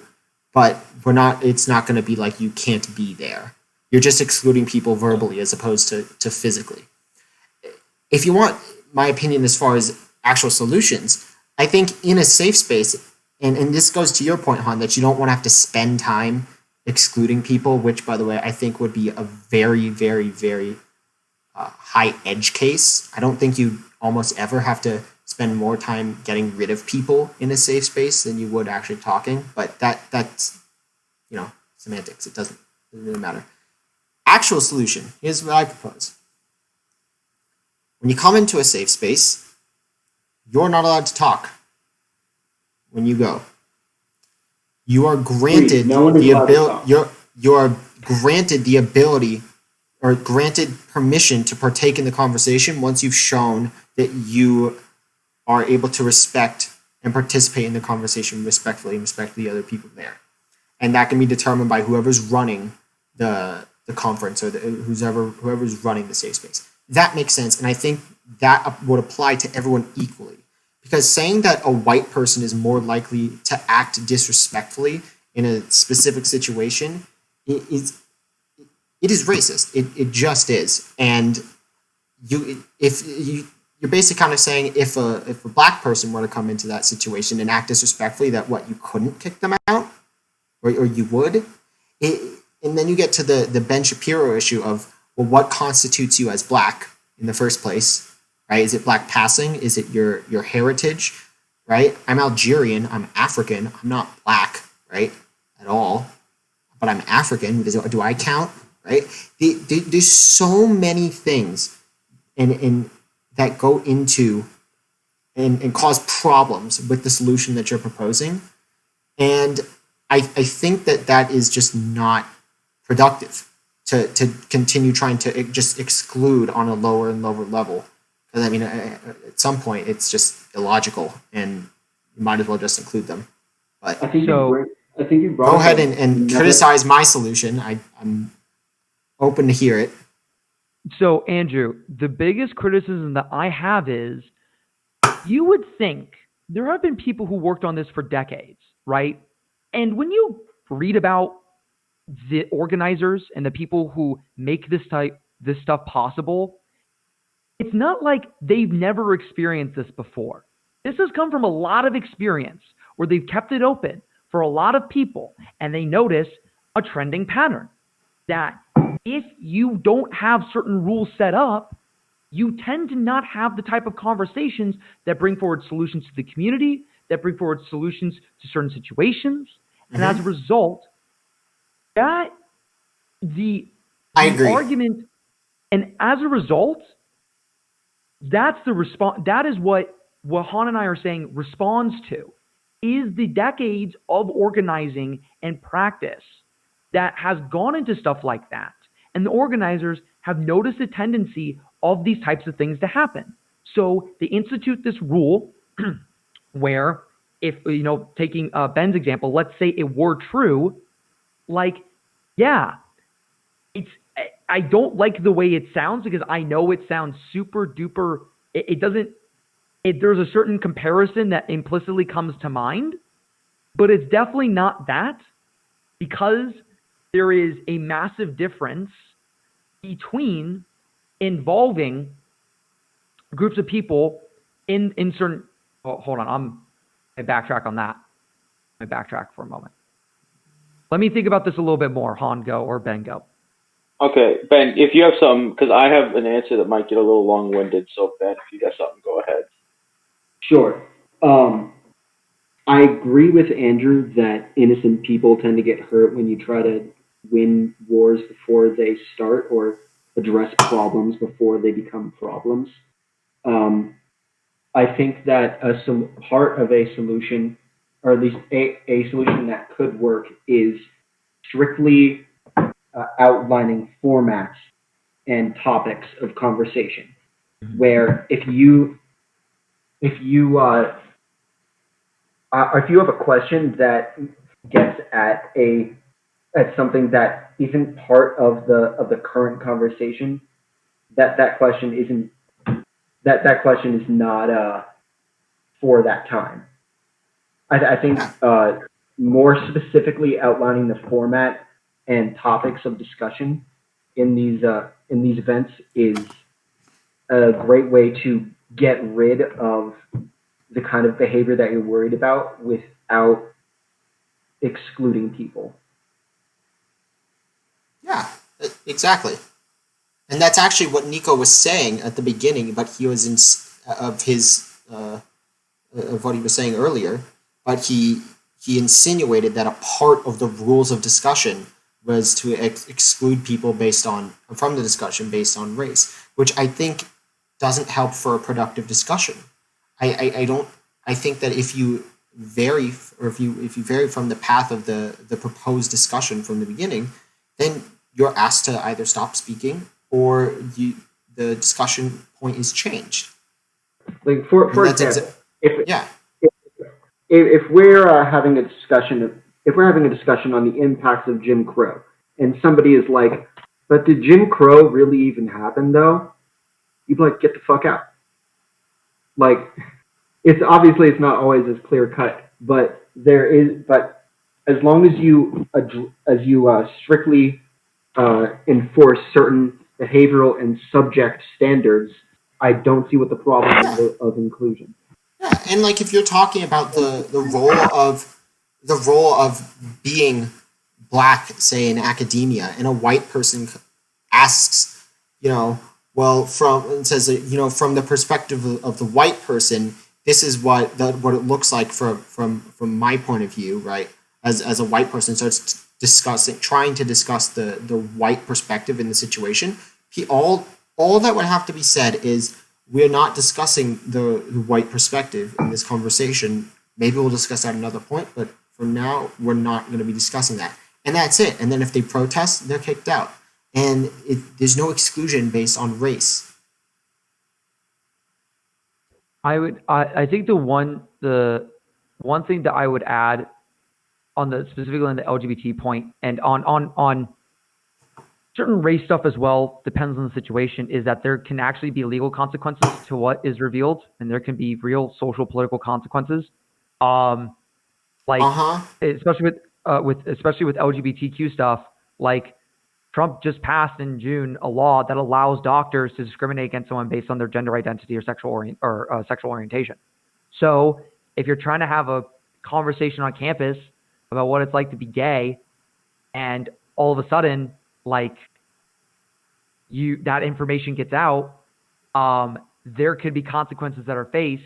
but it's not going to be like you can't be there. You're just excluding people verbally as opposed to physically. If you want my opinion as far as actual solutions, I think in a safe space, and this goes to your point, Han, that you don't want to have to spend time excluding people, which, by the way, I think would be a very, very, very high edge case. I don't think you almost ever have to spend more time getting rid of people in a safe space than you would actually talking. But that's semantics. It doesn't really matter. Actual solution. Here's what I propose. When you come into a safe space, you're not allowed to talk when you go. You are granted the ability. You are granted the ability or granted permission to partake in the conversation once you've shown that you are able to respect and participate in the conversation respectfully and respect the other people there. And that can be determined by whoever's running the conference or whoever's running the safe space. That makes sense, and I think that would apply to everyone equally. Because saying that a white person is more likely to act disrespectfully in a specific situation is racist. It just is. And you're basically kind of saying if a black person were to come into that situation and act disrespectfully, that you couldn't kick them out, or you would. And then you get to the Ben Shapiro issue of, well, what constitutes you as black in the first place? Right? Is it black passing? Is it your heritage? Right? I'm Algerian. I'm African. I'm not black, right? At all. But I'm African. Do I count? Right? There's so many things and that go into and cause problems with the solution that you're proposing. And I think that is just not productive to continue trying to just exclude on a lower and lower level. Because, I mean, at some point, it's just illogical, and you might as well just include them. But I think you go ahead and criticize my solution. I'm open to hear it. So, Andrew, the biggest criticism that I have is you would think there have been people who worked on this for decades, right? And when you read about the organizers and the people who make this stuff possible, it's not like they've never experienced this before. This has come from a lot of experience where they've kept it open for a lot of people, and they notice a trending pattern that if you don't have certain rules set up, you tend to not have the type of conversations that bring forward solutions to the community, that bring forward solutions to certain situations. And as a result, I agree. Argument, and as a result, that's the response. That is what Han and I are saying responds to is the decades of organizing and practice that has gone into stuff like that. And the organizers have noticed a tendency of these types of things to happen. So they institute this rule where if, taking Ben's example, let's say it were true, I don't like the way it sounds because I know it sounds super duper. There's a certain comparison that implicitly comes to mind, but it's definitely not that, because there is a massive difference between involving groups of people in certain. Oh, hold on, I backtrack on that. I backtrack for a moment. Let me think about this a little bit more. Han, go, or Ben, go. Okay, Ben, if you have something, because I have an answer that might get a little long-winded, so Ben, if you got something, go ahead. Sure. I agree with Andrew that innocent people tend to get hurt when you try to win wars before they start or address problems before they become problems. I think that part of a solution, or at least a solution that could work, is strictly outlining formats and topics of conversation. Where if you have a question that gets at something that isn't part of the current conversation, that question is not for that time. I think more specifically outlining the format and topics of discussion in these events is a great way to get rid of the kind of behavior that you're worried about without excluding people. Yeah, exactly. And that's actually what Niko was saying at the beginning, but he was of what he was saying earlier. But he insinuated that a part of the rules of discussion was to exclude people from the discussion based on race, which I think doesn't help for a productive discussion. I think that if you vary from the path of the proposed discussion from the beginning, then you're asked to either stop speaking or the discussion point is changed. Like for example, if we're having a discussion on the impacts of Jim Crow, and somebody is like, "But did Jim Crow really even happen, though?" You'd be like, "Get the fuck out!" Like, it's not always as clear cut, but there is. But as long as you strictly enforce certain behavioral and subject standards, I don't see what the problem is of inclusion. Yeah, and like if you're talking about the role of being black, say in academia, and a white person asks, from the perspective of the white person, this is what it looks like from my point of view, right? As a white person starts trying to discuss the white perspective in the situation, all that would have to be said is, we're not discussing the white perspective in this conversation. Maybe we'll discuss at another point, but for now, we're not going to be discussing that. And that's it. And then if they protest, they're kicked out. And there's no exclusion based on race. I think the one thing that I would add specifically on the LGBT point and on certain race stuff as well, depends on the situation, is that there can actually be legal consequences to what is revealed, and there can be real social political consequences. Especially with LGBTQ stuff, like Trump just passed in June a law that allows doctors to discriminate against someone based on their gender identity or sexual orientation. So if you're trying to have a conversation on campus about what it's like to be gay, and all of a sudden, like, that information gets out, there could be consequences that are faced.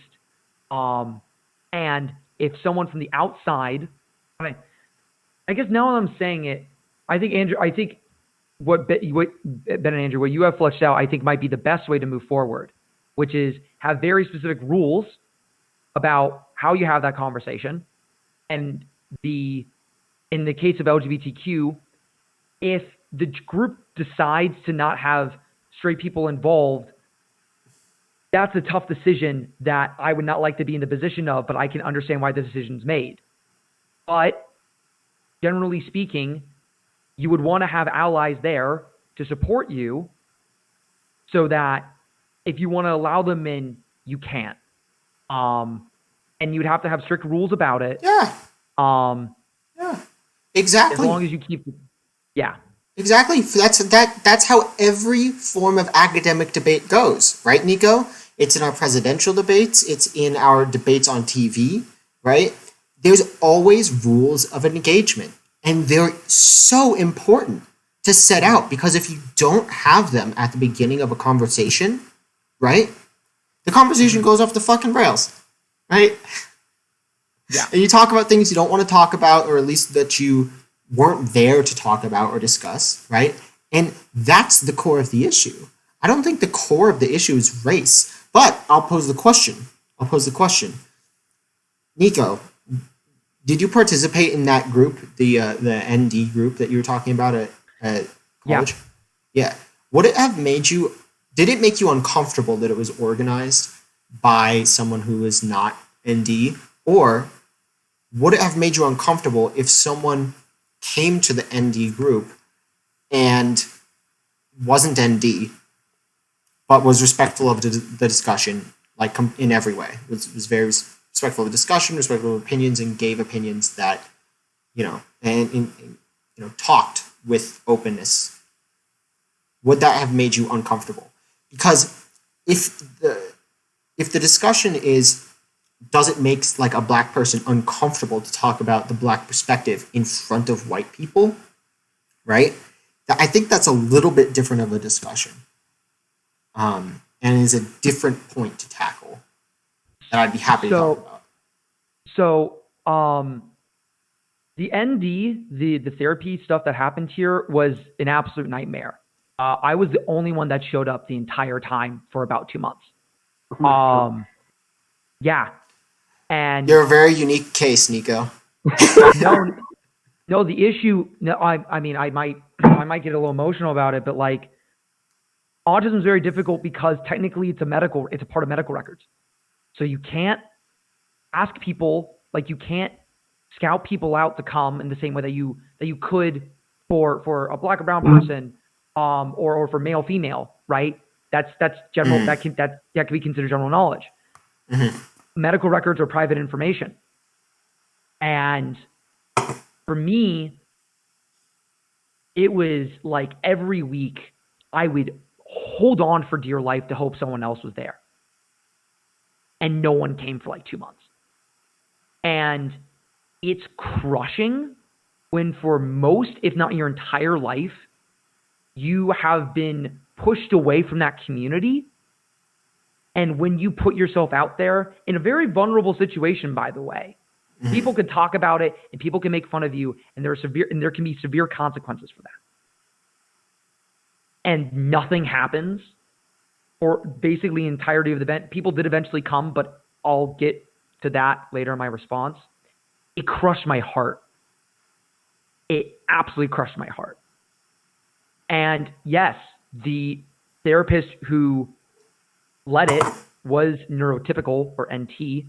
And if someone from the outside, I guess now that I'm saying it, I think what Ben and Andrew, what you have fleshed out, I think might be the best way to move forward, which is have very specific rules about how you have that conversation. And in the case of LGBTQ, if the group decides to not have straight people involved, that's a tough decision that I would not like to be in the position of, but I can understand why the decision's made. But generally speaking, you would want to have allies there to support you so that if you want to allow them in, you can. And you'd have to have strict rules about it. Yeah. Exactly. As long as you keep... Yeah. Exactly. That's how every form of academic debate goes, right, Niko? It's in our presidential debates. It's in our debates on TV, right? There's always rules of engagement, and they're so important to set out, because if you don't have them at the beginning of a conversation, right, the conversation goes off the fucking rails, right? Yeah. And you talk about things you don't want to talk about, or at least that you weren't there to talk about or discuss, right? And that's the core of the issue. I don't think the core of the issue is race, but I'll pose the question. Niko, did you participate in that group, the ND group that you were talking about at college? Yeah. Did it make you uncomfortable that it was organized by someone who is not ND, or would it have made you uncomfortable if someone came to the ND group and wasn't ND, but was respectful of the discussion, like in every way, was very respectful of the discussion, respectful of opinions, and gave opinions that, and talked with openness? Would that have made you uncomfortable? Because if the discussion is, does it make like a black person uncomfortable to talk about the black perspective in front of white people, right? I think that's a little bit different of a discussion, and is a different point to tackle that I'd be happy to talk about. So, the ND, the therapy stuff that happened here was an absolute nightmare. I was the only one that showed up the entire time for about 2 months. Yeah. And you're a very unique case, Niko. No, the issue, I mean, I might get a little emotional about it, but like, autism is very difficult because technically it's a part of medical records. So you can't ask people, like you can't scout people out to come in the same way that you could for a black or brown person, or for male, female, right? That's general, that can be considered general knowledge. Mm-hmm. Medical records are private information. And for me, it was like every week I would hold on for dear life to hope someone else was there. And no one came for like 2 months. And it's crushing when for most, if not your entire life, you have been pushed away from that community. And when you put yourself out there in a very vulnerable situation, by the way, people can talk about it and people can make fun of you, and there can be severe consequences for that. And nothing happens for basically the entirety of the event. People did eventually come, but I'll get to that later in my response. It crushed my heart. It absolutely crushed my heart. And yes, the therapist who led it was neurotypical, or NT.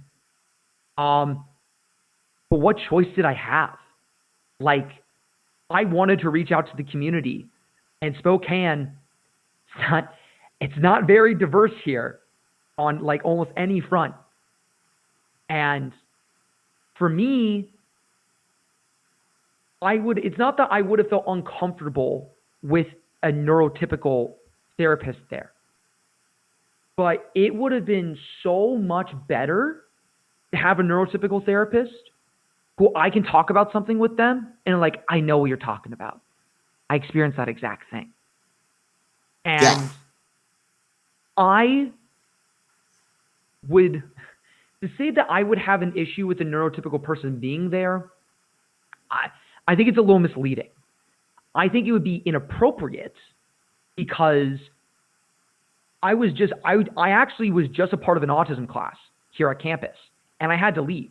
But what choice did I have? Like, I wanted to reach out to the community, and Spokane, it's not very diverse here on like almost any front. And for me, it's not that I would have felt uncomfortable with a neurotypical therapist there, but it would have been so much better to have a neurotypical therapist who I can talk about something with them and like, I know what you're talking about. I experienced that exact thing. And I would, to say that I would have an issue with a neurotypical person being there, I think it's a little misleading. I think it would be inappropriate because I actually was just a part of an autism class here at campus, and I had to leave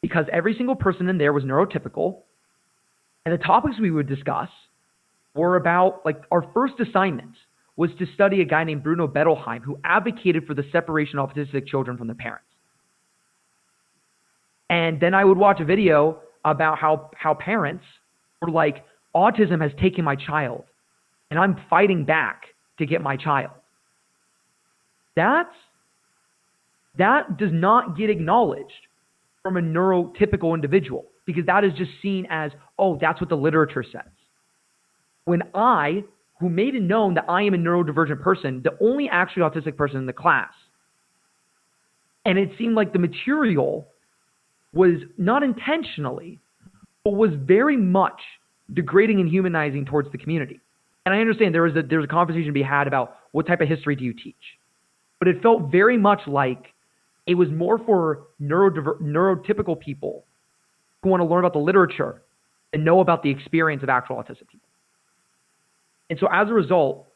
because every single person in there was neurotypical, and the topics we would discuss were about, like, our first assignment was to study a guy named Bruno Bettelheim who advocated for the separation of autistic children from their parents. And then I would watch a video about how parents were like, autism has taken my child, and I'm fighting back to get my child. That does not get acknowledged from a neurotypical individual, because that is just seen as, oh, that's what the literature says. When I, who made it known that I am a neurodivergent person, the only actually autistic person in the class, and it seemed like the material was not intentionally, but was very much degrading and humanizing towards the community. And I understand there's a conversation to be had about what type of history do you teach, but it felt very much like it was more for neurotypical people who want to learn about the literature and know about the experience of actual autistic people. And so as a result,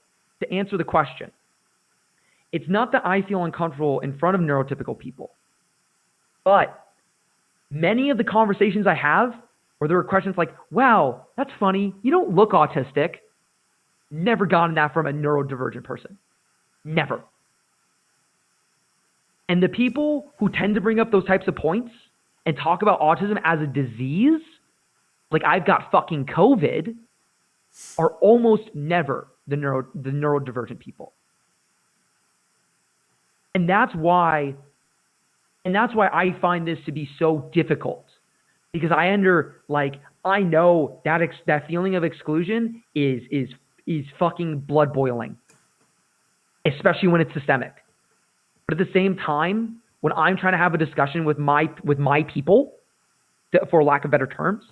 to answer the question, it's not that I feel uncomfortable in front of neurotypical people, but many of the conversations I have where there were questions like, wow, that's funny, you don't look autistic, never gotten that from a neurodivergent person. Never. And the people who tend to bring up those types of points and talk about autism as a disease, like I've got fucking COVID, are almost never the neurodivergent people. And that's why I find this to be so difficult, because I know that feeling of exclusion is fucking blood boiling, especially when it's systemic. But at the same time, when I'm trying to have a discussion with my people, for lack of better terms,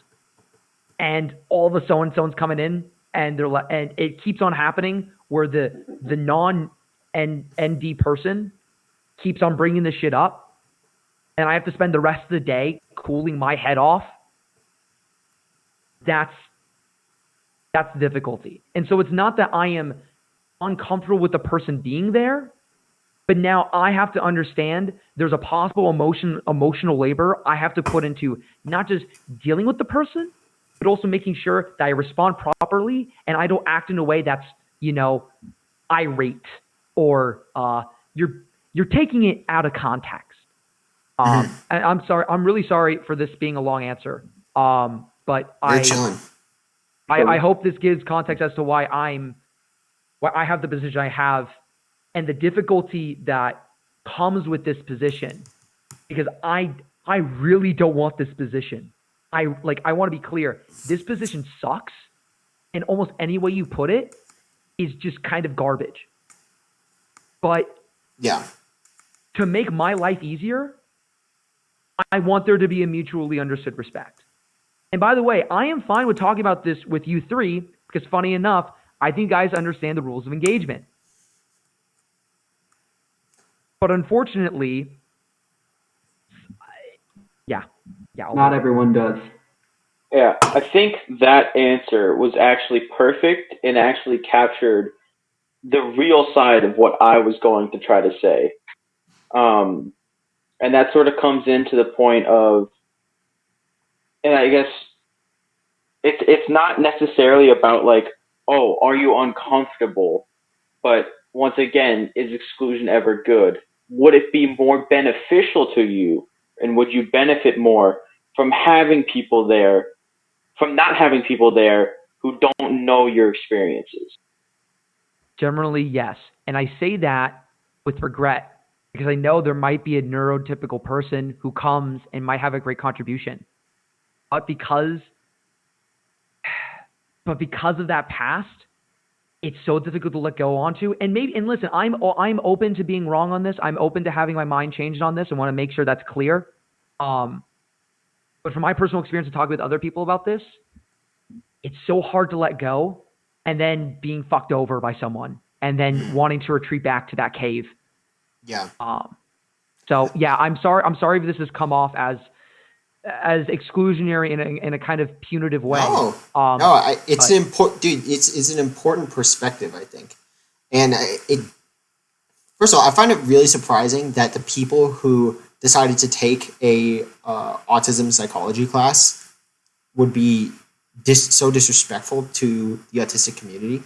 and all the so-and-so's coming in, and it keeps on happening where the non-ND person keeps on bringing this shit up, and I have to spend the rest of the day cooling my head off. That's the difficulty. And so it's not that I am uncomfortable with the person being there, but now I have to understand there's a possible emotional labor I have to put into not just dealing with the person, but also making sure that I respond properly and I don't act in a way that's, irate or you're taking it out of context. And I'm sorry. I'm really sorry for this being a long answer. But I hope this gives context as to why I have the position I have and the difficulty that comes with this position, because I really don't want this position. I want to be clear. This position sucks, and almost any way you put it is just kind of garbage. But yeah, to make my life easier, I want there to be a mutually understood respect. And by the way, I am fine with talking about this with you three, because funny enough, I think you guys understand the rules of engagement. But unfortunately, not everyone does. Yeah, I think that answer was actually perfect and actually captured the real side of what I was going to try to say. And that sort of comes into the point of, and I guess it's not necessarily about like, oh, are you uncomfortable? But once again, is exclusion ever good? Would it be more beneficial to you? And would you benefit more from having people there, from not having people there who don't know your experiences? Generally, yes. And I say that with regret, because I know there might be a neurotypical person who comes and might have a great contribution. But because of that past, it's so difficult to let go onto. And listen, I'm open to being wrong on this. I'm open to having my mind changed on this and want to make sure that's clear. But from my personal experience of talking with other people about this, it's so hard to let go and then being fucked over by someone and then wanting to retreat back to that cave. Yeah. So yeah, I'm sorry if this has come off as exclusionary in a kind of punitive way. It's an important perspective, I think. And first of all, I find it really surprising that the people who decided to take a autism psychology class would be so disrespectful to the autistic community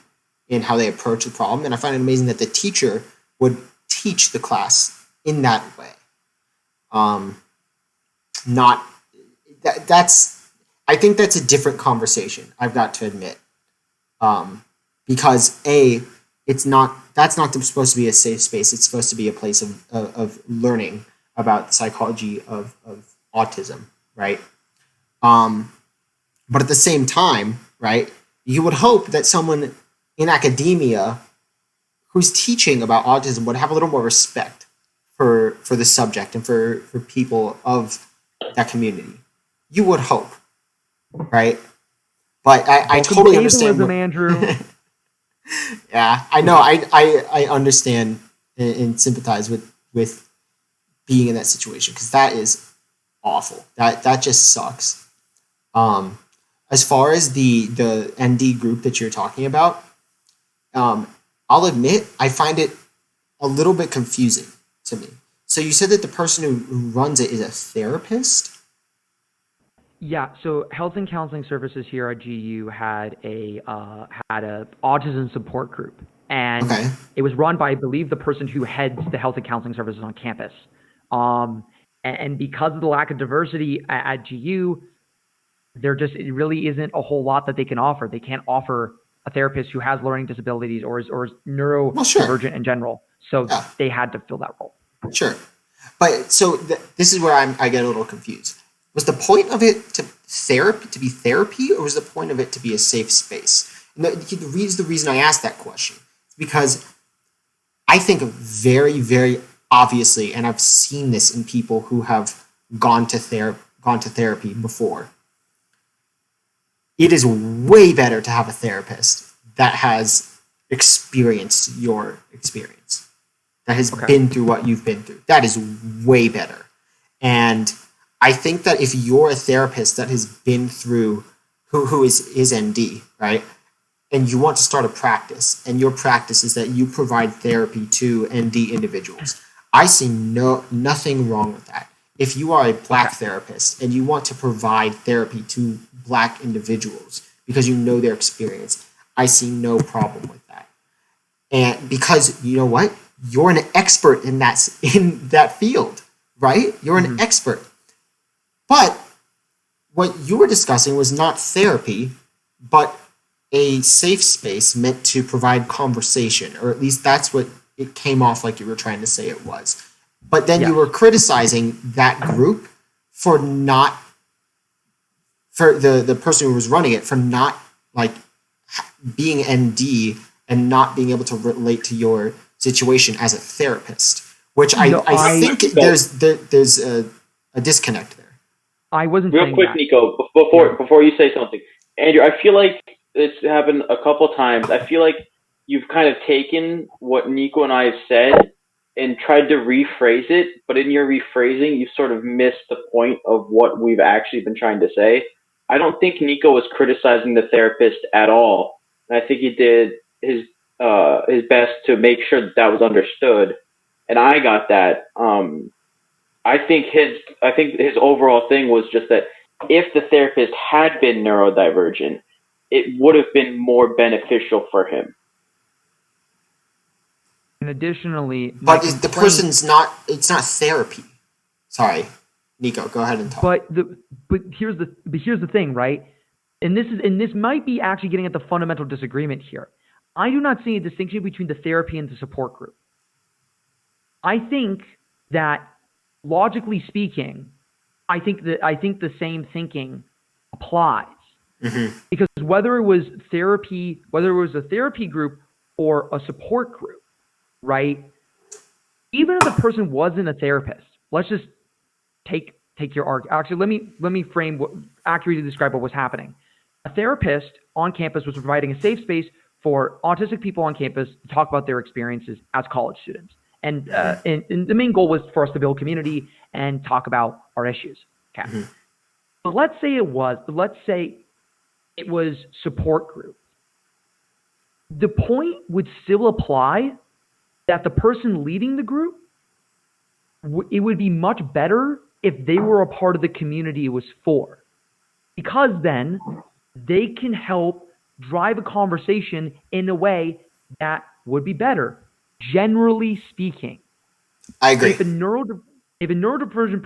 in how they approach the problem. And I find it amazing that the teacher would teach the class in that way. I think that's a different conversation, I've got to admit. Because that's not supposed to be a safe space. It's supposed to be a place of learning about the psychology of autism, right? But at the same time, right, you would hope that someone in academia who's teaching about autism would have a little more respect for the subject and for people of that community. You would hope, right? But I totally understand. Andrew. Yeah, I know. I understand and sympathize with being in that situation, because that is awful. That just sucks. As far as the ND group that you're talking about, I'll admit I find it a little bit confusing to me. So you said that the person who runs it is a therapist? Yeah, so Health and Counseling Services here at GU had a autism support group, and It was run by, I believe, the person who heads the Health and Counseling Services on campus. And because of the lack of diversity at GU, it really isn't a whole lot that they can offer. They can't offer a therapist who has learning disabilities or is neurodivergent in general. So they had to fill that role. Sure. But so this is where I get a little confused. Was the point of it to be therapy, or was the point of it to be a safe space? And the reason I asked that question is because I think very, very obviously, and I've seen this in people who have gone to therapy before, it is way better to have a therapist that has experienced your experience, that has been through what you've been through. That is way better. And I think that if you're a therapist that has been through, who is ND, right? And you want to start a practice, and your practice is that you provide therapy to ND individuals, I see nothing wrong with that. If you are a Black therapist and you want to provide therapy to Black individuals because you know their experience, I see no problem with that. And because you know what? You're an expert in that field, right? You're an expert. But what you were discussing was not therapy, but a safe space meant to provide conversation, or at least that's what it came off like you were trying to say it was. But then you were criticizing that group for the person who was running it for not like being ND and not being able to relate to your situation as a therapist, which I think there's a disconnect there. I wasn't real quick, that. Niko, before you say something, Andrew, I feel like it's happened a couple times. I feel like you've kind of taken what Niko and I have said and tried to rephrase it, but in your rephrasing, you sort of missed the point of what we've actually been trying to say. I don't think Niko was criticizing the therapist at all. And I think he did his best to make sure that was understood. And I got that. I think his overall thing was just that if the therapist had been neurodivergent, it would have been more beneficial for him. And additionally, but the person's not. It's not therapy. Sorry, Niko, go ahead and talk. But here's the thing, right? And this might be actually getting at the fundamental disagreement here. I do not see a distinction between the therapy and the support group. I think that logically speaking, I think the same thinking applies. Mm-hmm. Because whether it was a therapy group or a support group, right? Even if the person wasn't a therapist, let's just take your argument. Actually, let me frame accurately describe what was happening. A therapist on campus was providing a safe space for autistic people on campus to talk about their experiences as college students. And the main goal was for us to build community and talk about our issues. Okay. Mm-hmm. But let's say it was support group. The point would still apply that the person leading the group, it would be much better if they were a part of the community it was for. Because then they can help drive a conversation in a way that would be better, generally speaking. I agree. If a neurodivergent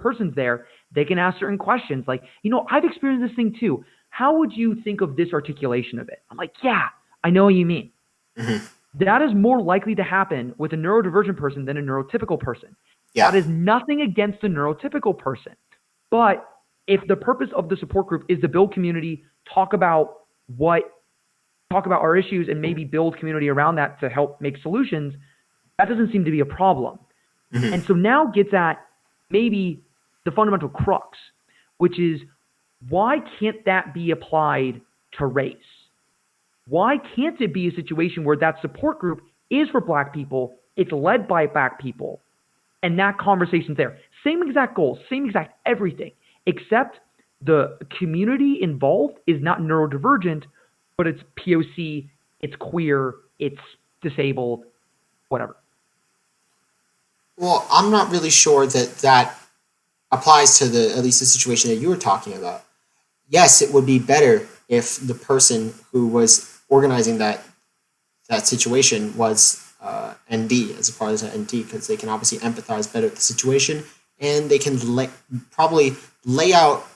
person's there, they can ask certain questions like, I've experienced this thing too. How would you think of this articulation of it? I'm like, yeah, I know what you mean. Mm-hmm. That is more likely to happen with a neurodivergent person than a neurotypical person. Yeah. That is nothing against the neurotypical person. But if the purpose of the support group is to build community, talk about our issues and maybe build community around that to help make solutions, that doesn't seem to be a problem. Mm-hmm. And so now gets at maybe the fundamental crux, which is why can't that be applied to race? Why can't it be a situation where that support group is for Black people, it's led by Black people, and that conversation's there? Same exact goals, same exact everything, except the community involved is not neurodivergent, but it's POC, it's queer, it's disabled, whatever. Well, I'm not really sure that applies to at least the situation that you were talking about. Yes, it would be better if the person who was organizing that situation was ND as a part of ND, because they can obviously empathize better with the situation and they can probably lay out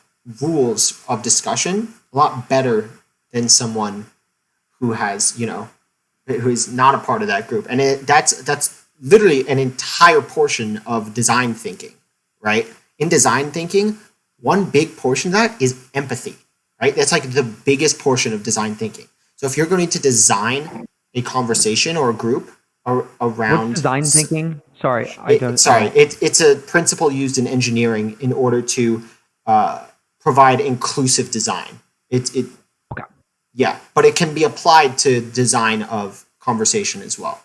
rules of discussion a lot better than someone who has, who is not a part of that group. And that's literally an entire portion of design thinking, right? In design thinking, one big portion of that is empathy, right? That's like the biggest portion of design thinking. So if you're going to design a conversation or a group around What's design thinking? Sorry, it's a principle used in engineering in order to provide inclusive design. Okay. Yeah, but it can be applied to design of conversation as well.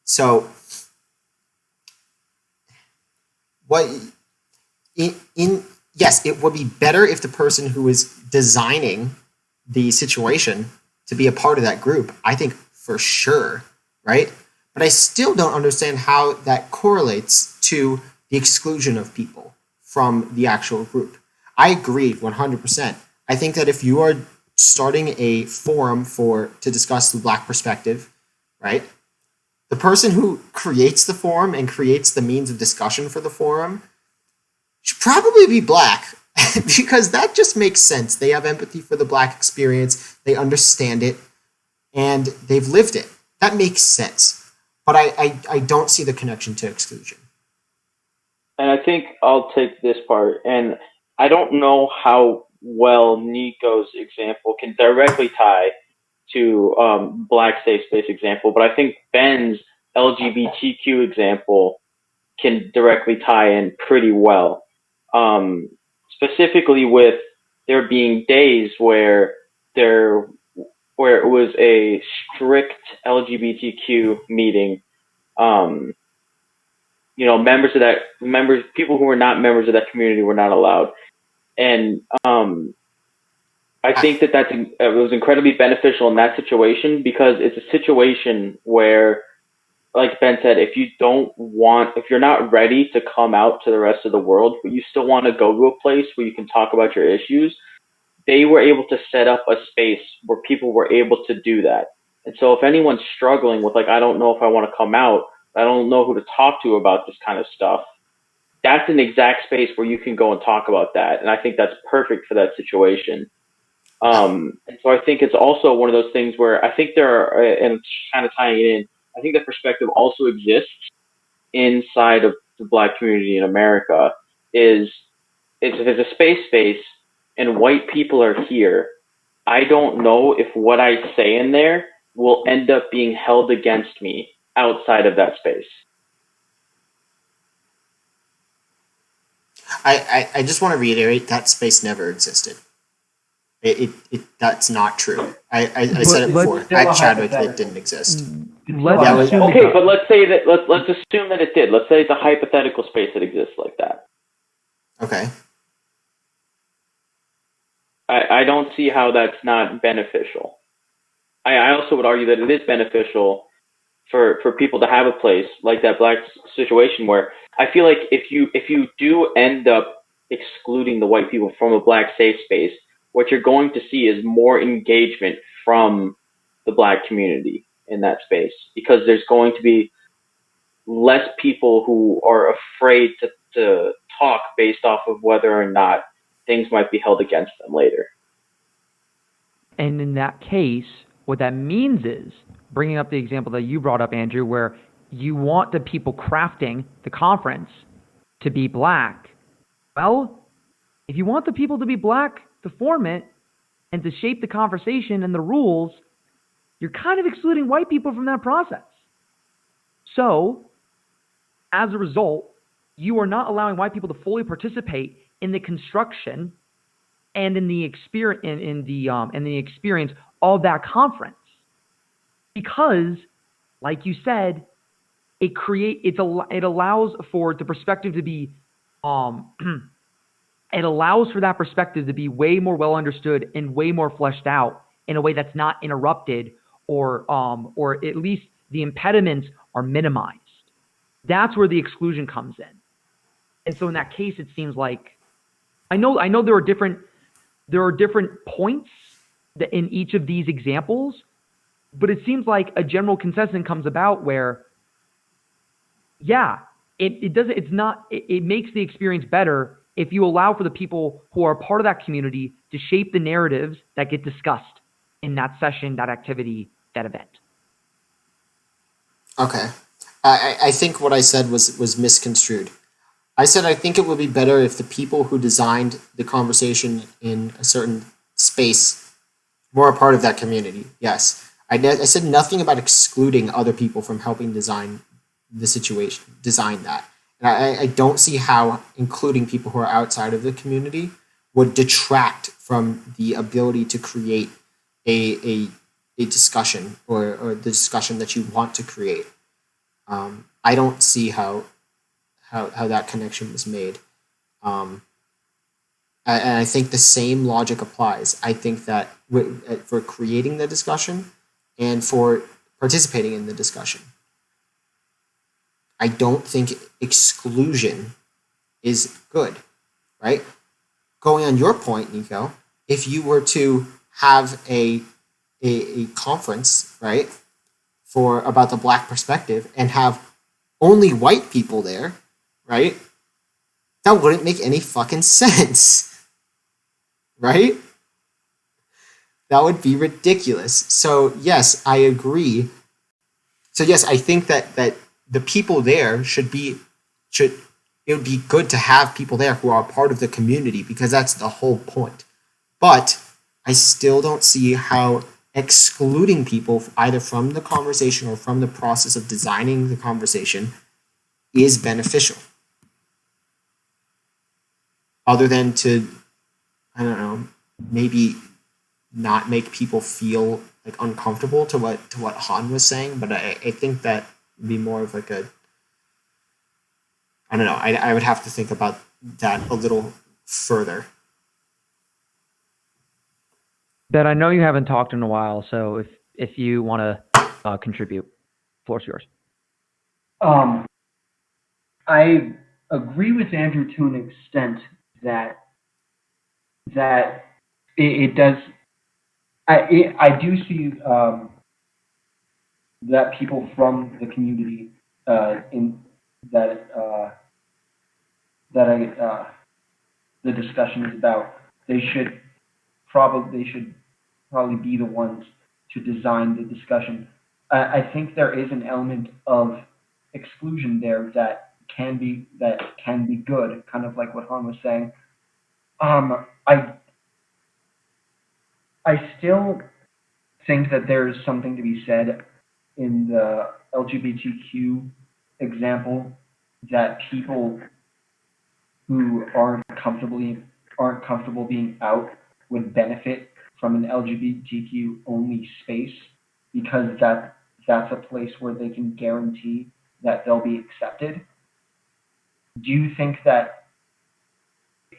So yes, it would be better if the person who is designing the situation to be a part of that group. I think for sure, right? But I still don't understand how that correlates to the exclusion of people from the actual group. I agree 100%. I think that if you are starting a forum to discuss the Black perspective, right? The person who creates the forum and creates the means of discussion for the forum should probably be Black because that just makes sense. They have empathy for the Black experience. They understand it and they've lived it. That makes sense. But I don't see the connection to exclusion. And I think I'll take this part. And I don't know how well Niko's example can directly tie to Black safe space example, but I think Ben's LGBTQ example can directly tie in pretty well. Specifically with there being days where it was a strict LGBTQ meeting. People who were not members of that community were not allowed. And I think that it was incredibly beneficial in that situation because it's a situation where, like Ben said, if you're not ready to come out to the rest of the world, but you still want to go to a place where you can talk about your issues, they were able to set up a space where people were able to do that. And so if anyone's struggling with I don't know if I want to come out, I don't know who to talk to about this kind of stuff, that's an exact space where you can go and talk about that. And I think that's perfect for that situation. And so I think it's also one of those things where I think there are, and kind of tying it in, I think that perspective also exists inside of the Black community in America is if there's a space and white people are here, I don't know if what I say in there will end up being held against me outside of that space. I just want to reiterate that space never existed. That's not true. I said it before. At Chadwick, it didn't exist. Okay, but let's say that let's assume that it did. Let's say it's a hypothetical space that exists like that. Okay. I don't see how that's not beneficial. I also would argue that it is beneficial for people to have a place like that Black situation where I feel like if you do end up excluding the white people from a Black safe space, what you're going to see is more engagement from the Black community in that space because there's going to be less people who are afraid to talk based off of whether or not things might be held against them later. And in that case, what that means is, bringing up the example that you brought up, Andrew, where you want the people crafting the conference to be Black. Well, if you want the people to be Black to form it and to shape the conversation and the rules, you're kind of excluding white people from that process. So, as a result, you are not allowing white people to fully participate in the construction and in the experience of that conference, because, like you said, it allows for the perspective to be it allows for that perspective to be way more well understood and way more fleshed out in a way that's not interrupted or at least the impediments are minimized. That's where the exclusion comes in. And so in that case, it seems like I know there are different points that in each of these examples, but it seems like a general consensus comes about where, yeah, it doesn't. It's not. It makes the experience better if you allow for the people who are part of that community to shape the narratives that get discussed in that session, that activity, that event. Okay. I think what I said was misconstrued. I said I think it would be better if the people who designed the conversation in a certain space were a part of that community. Yes. I said nothing about excluding other people from helping design the situation, design that. And I don't see how including people who are outside of the community would detract from the ability to create a discussion or the discussion that you want to create. I don't see how that connection was made. And I think the same logic applies. I think that for creating the discussion and for participating in the discussion, I don't think exclusion is good, right? Going on your point, Niko, if you were to have a conference, right, for about the Black perspective and have only white people there, right? That wouldn't make any fucking sense, right? That would be ridiculous. So yes, I agree. So yes, I think that the people there it would be good to have people there who are part of the community because that's the whole point. But I still don't see how excluding people either from the conversation or from the process of designing the conversation is beneficial. Other than to, I don't know, maybe not make people feel like uncomfortable to what Han was saying, but I think that would be more of like I don't know, I would have to think about that a little further. Ben, I know you haven't talked in a while, so if you want to contribute, floor's yours. I agree with Andrew to an extent that it does. I do see that people from the community in that the discussion is about, they should probably be the ones to design the discussion. I think there is an element of exclusion there that can be good, kind of like what Han was saying. I still think that there is something to be said in the LGBTQ example that people who aren't comfortable being out would benefit from an LGBTQ only space because that's a place where they can guarantee that they'll be accepted. Do you think that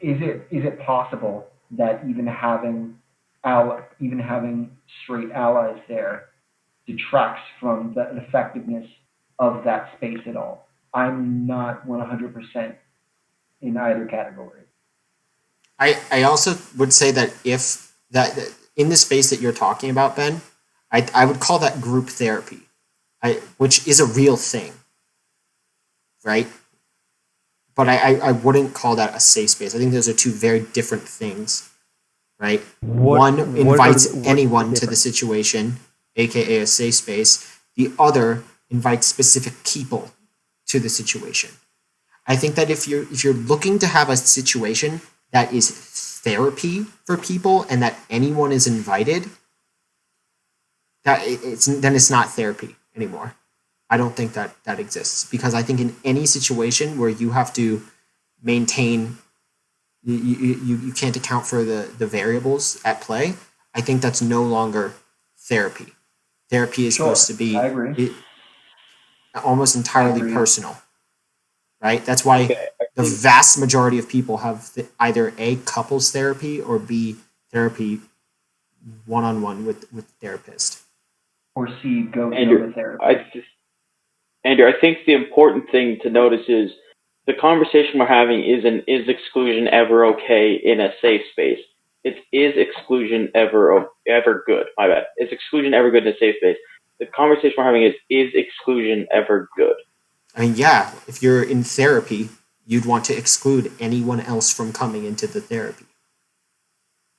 is it possible that even having straight allies there detracts from the effectiveness of that space at all? I'm not 100% in either category. I also would say that if that in the space that you're talking about, Ben, I would call that group therapy, which is a real thing, right? But I wouldn't call that a safe space. I think those are two very different things, right? One invites anyone to the situation, aka a safe space. The other invites specific people to the situation. I think that if you're looking to have a situation that is therapy for people and that anyone is invited, then it's not therapy anymore. I don't think that exists because I think in any situation where you have to maintain, you can't account for the variables at play, I think that's no longer therapy. Therapy is supposed to be almost entirely personal, right? That's why the vast majority of people have either A, couples therapy, or B, therapy one-on-one with therapist. Or C, go to therapy. Andrew, I think the important thing to notice is the conversation we're having is exclusion ever okay in a safe space? Is exclusion ever good? My bad. Is exclusion ever good in a safe space? The conversation we're having is exclusion ever good? I mean, yeah, if you're in therapy, you'd want to exclude anyone else from coming into the therapy.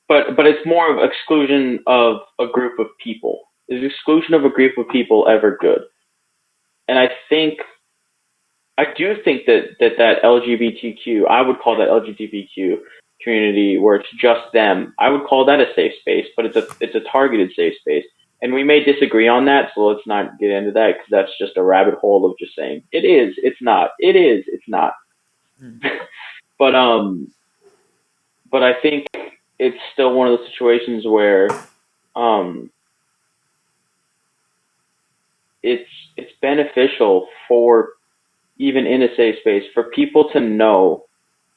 But it's more of exclusion of a group of people. Is exclusion of a group of people ever good? And I do think that LGBTQ, I would call that LGBTQ community where it's just them. I would call that a safe space, but it's a targeted safe space. And we may disagree on that, so let's not get into that because that's just a rabbit hole of just saying it is, it's not, it is, it's not. but I think it's still one of those situations where it's beneficial for, even in a safe space, for people to know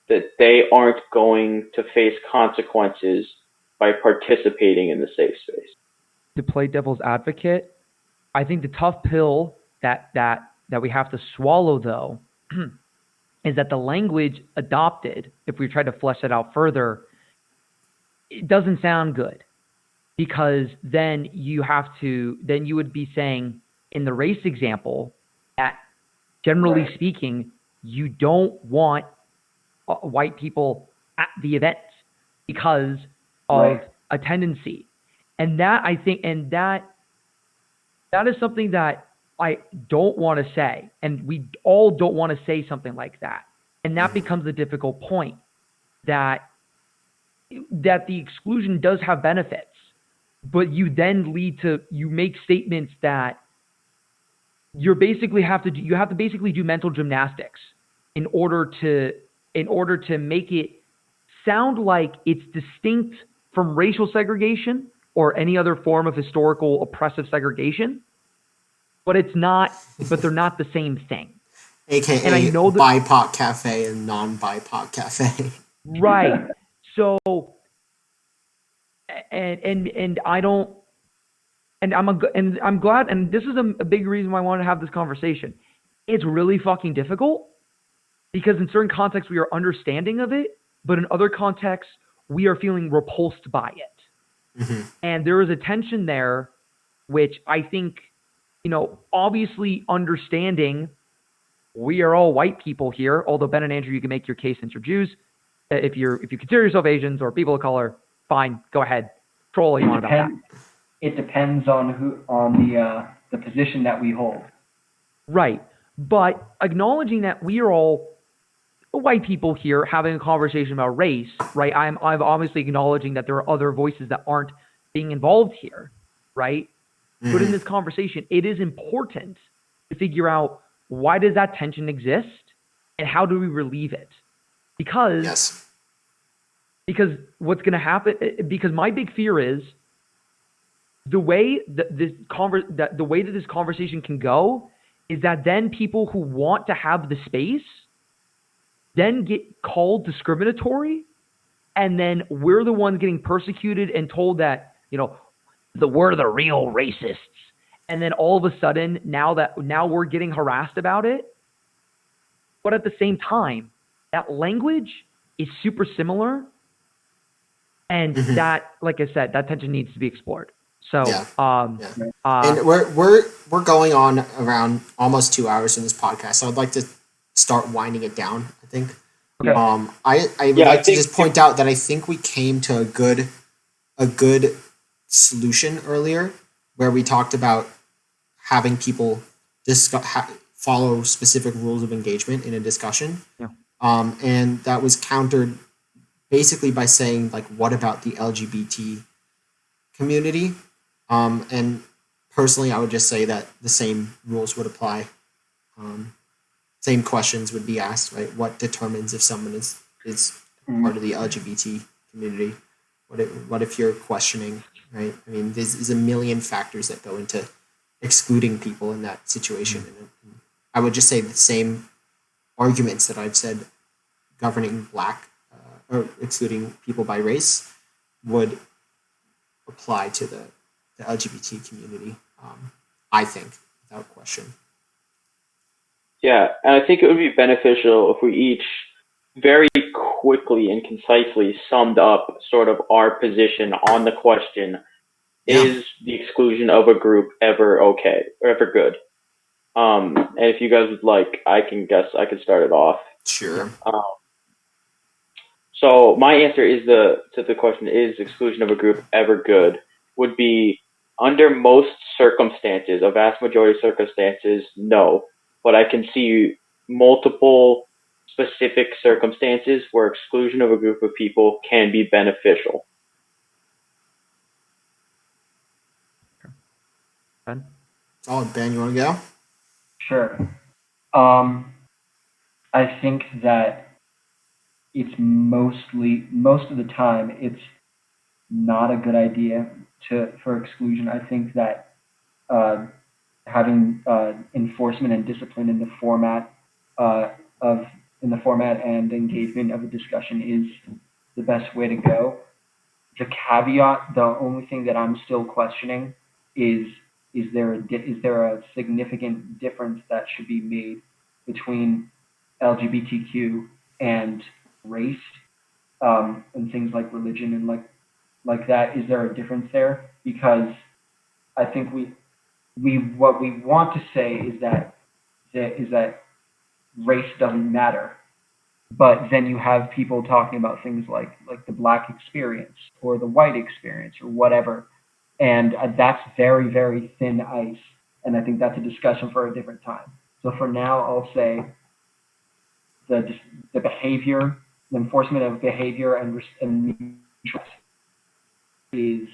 that they aren't going to face consequences by participating in the safe space. To play devil's advocate, I think the tough pill that we have to swallow, though, is that the language adopted, if we try to flesh it out further, it doesn't sound good. Because then you would be saying, in the race example, that generally speaking, you don't want white people at the events because of a tendency. And that, I think, and that is something that I don't want to say. And we all don't want to say something like that. And that becomes the difficult point, that the exclusion does have benefits, but you then you make statements that you have to basically do mental gymnastics in order to make it sound like it's distinct from racial segregation or any other form of historical oppressive segregation, but it's not. But they're not the same thing. AKA and I know BIPOC cafe and non-BIPOC cafe. Right. So, and I don't. And I'm glad, and this is a big reason why I wanted to have this conversation. It's really fucking difficult because in certain contexts we are understanding of it, but in other contexts we are feeling repulsed by it. Mm-hmm. And there is a tension there, which I think, obviously understanding we are all white people here, although Ben and Andrew, you can make your case since you're Jews. If you consider yourself Asians or people of color, fine, go ahead. Troll all you want about that. It depends on the position that we hold. Right. But acknowledging that we are all white people here having a conversation about race, right? I'm obviously acknowledging that there are other voices that aren't being involved here, right? Mm-hmm. But in this conversation, it is important to figure out, why does that tension exist and how do we relieve it? Because what's going to happen, because my big fear is the way that this conversation can go is that then people who want to have the space then get called discriminatory, and then we're the ones getting persecuted and told that, we're the real racists. And then all of a sudden, now we're getting harassed about it. But at the same time, that language is super similar. And that, like I said, that tension needs to be explored. So, and we're going on around almost 2 hours in this podcast. So I'd like to start winding it down, I think. Okay. I would like to just point out that I think we came to a good solution earlier, where we talked about having people follow specific rules of engagement in a discussion. Yeah. And that was countered basically by saying, like, what about the LGBT community? And personally, I would just say that the same rules would apply. Same questions would be asked, right? What determines if someone is part of the LGBT community? What if you're questioning, right? I mean, there's a million factors that go into excluding people in that situation. And I would just say the same arguments that I've said governing Black or excluding people by race would apply to the LGBT community, I think, without question. Yeah, and I think it would be beneficial if we each very quickly and concisely summed up sort of our position on the question, is the exclusion of a group ever okay or ever good? And if you guys would like, I can start it off. Sure. So my answer to the question, is exclusion of a group ever good, would be under most circumstances, a vast majority of circumstances, no. But I can see multiple specific circumstances where exclusion of a group of people can be beneficial. Ben? Oh, Ben, you want to go? Sure. I think that it's most of the time it's not a good idea for exclusion. I think that having enforcement and discipline in the format and engagement of a discussion is the best way to go. The caveat, the only thing that I'm still questioning is there a significant difference that should be made between LGBTQ and race, and things like religion and like that? Is there a difference there? Because I think what we want to say is that race doesn't matter, but then you have people talking about things like the black experience or the white experience or whatever, and that's very, very thin ice, and I think that's a discussion for a different time. So for now, I'll say the behavior, the enforcement of behavior and is.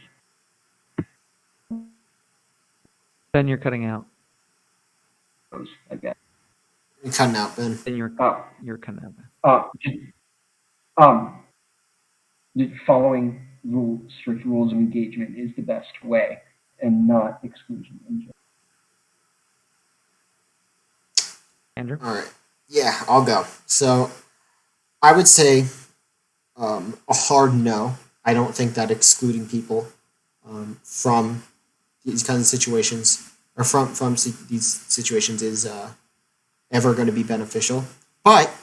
Ben, you're cutting out. I guess. You're cutting out, Ben. Ben, you're cutting out. Following strict rules of engagement is the best way, and not exclusion. Andrew? All right. Yeah, I'll go. So I would say a hard no. I don't think that excluding people from these kinds of situations or from these situations is ever going to be beneficial. But,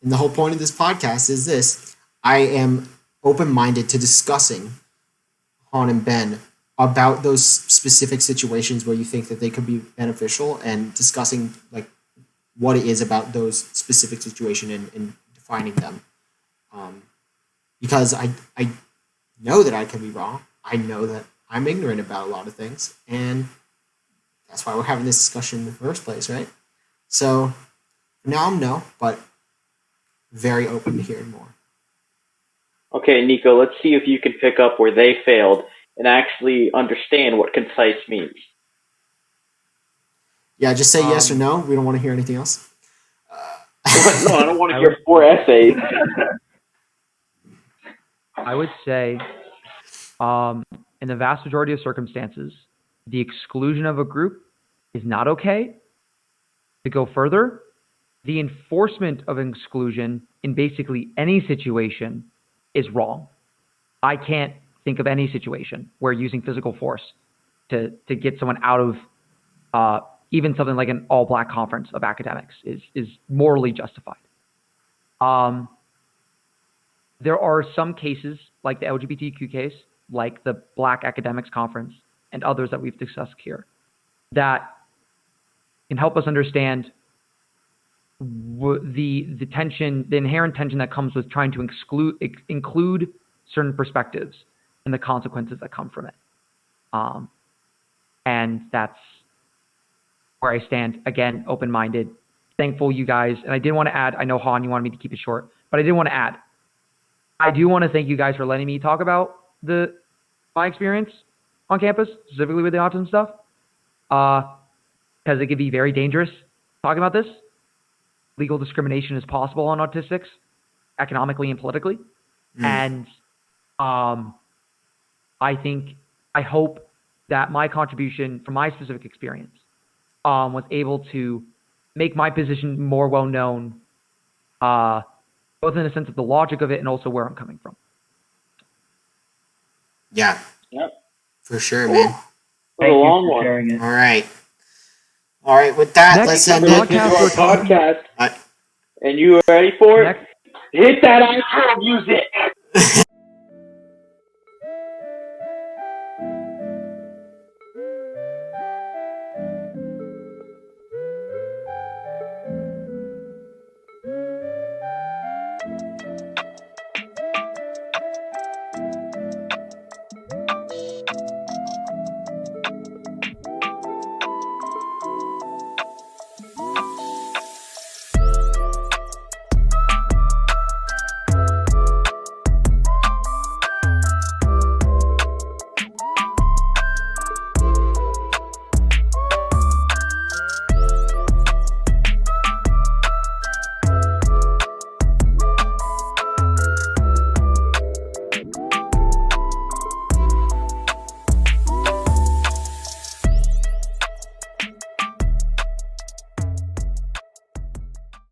and the whole point of this podcast is this: I am open-minded to discussing, Haan and Ben, about those specific situations where you think that they could be beneficial, and discussing like what it is about those specific situations and defining them. Because I know that I can be wrong. I know that I'm ignorant about a lot of things, and that's why we're having this discussion in the first place, right? So now I'm no, but very open to hearing more. Okay, Niko, let's see if you can pick up where they failed and actually understand what concise means. Yeah, just say yes or no. We don't want to hear anything else. No, I don't want to hear 4 essays. I would say, in the vast majority of circumstances, the exclusion of a group is not okay. To go further, the enforcement of exclusion in basically any situation is wrong. I can't think of any situation where using physical force to get someone out of even something like an all-black conference of academics is morally justified. There are some cases, like the LGBTQ case, like the Black Academics Conference, and others that we've discussed here, that can help us understand the tension, the inherent tension that comes with trying to include certain perspectives and the consequences that come from it. And that's where I stand. Again, open-minded, thankful you guys. And I did want to add, I know, Haan, you wanted me to keep it short, but I did want to add, I do want to thank you guys for letting me talk about my experience on campus, specifically with the autism stuff, because it could be very dangerous talking about this. Legal discrimination is possible on autistics, economically and politically. And I hope that my contribution from my specific experience was able to make my position more well known, both in the sense of the logic of it and also where I'm coming from. Yeah. Yep. For sure, man. Thank a you long for one. sharing it. All right. With that, let's end it. Podcast. And you ready for it? Hit that outro music.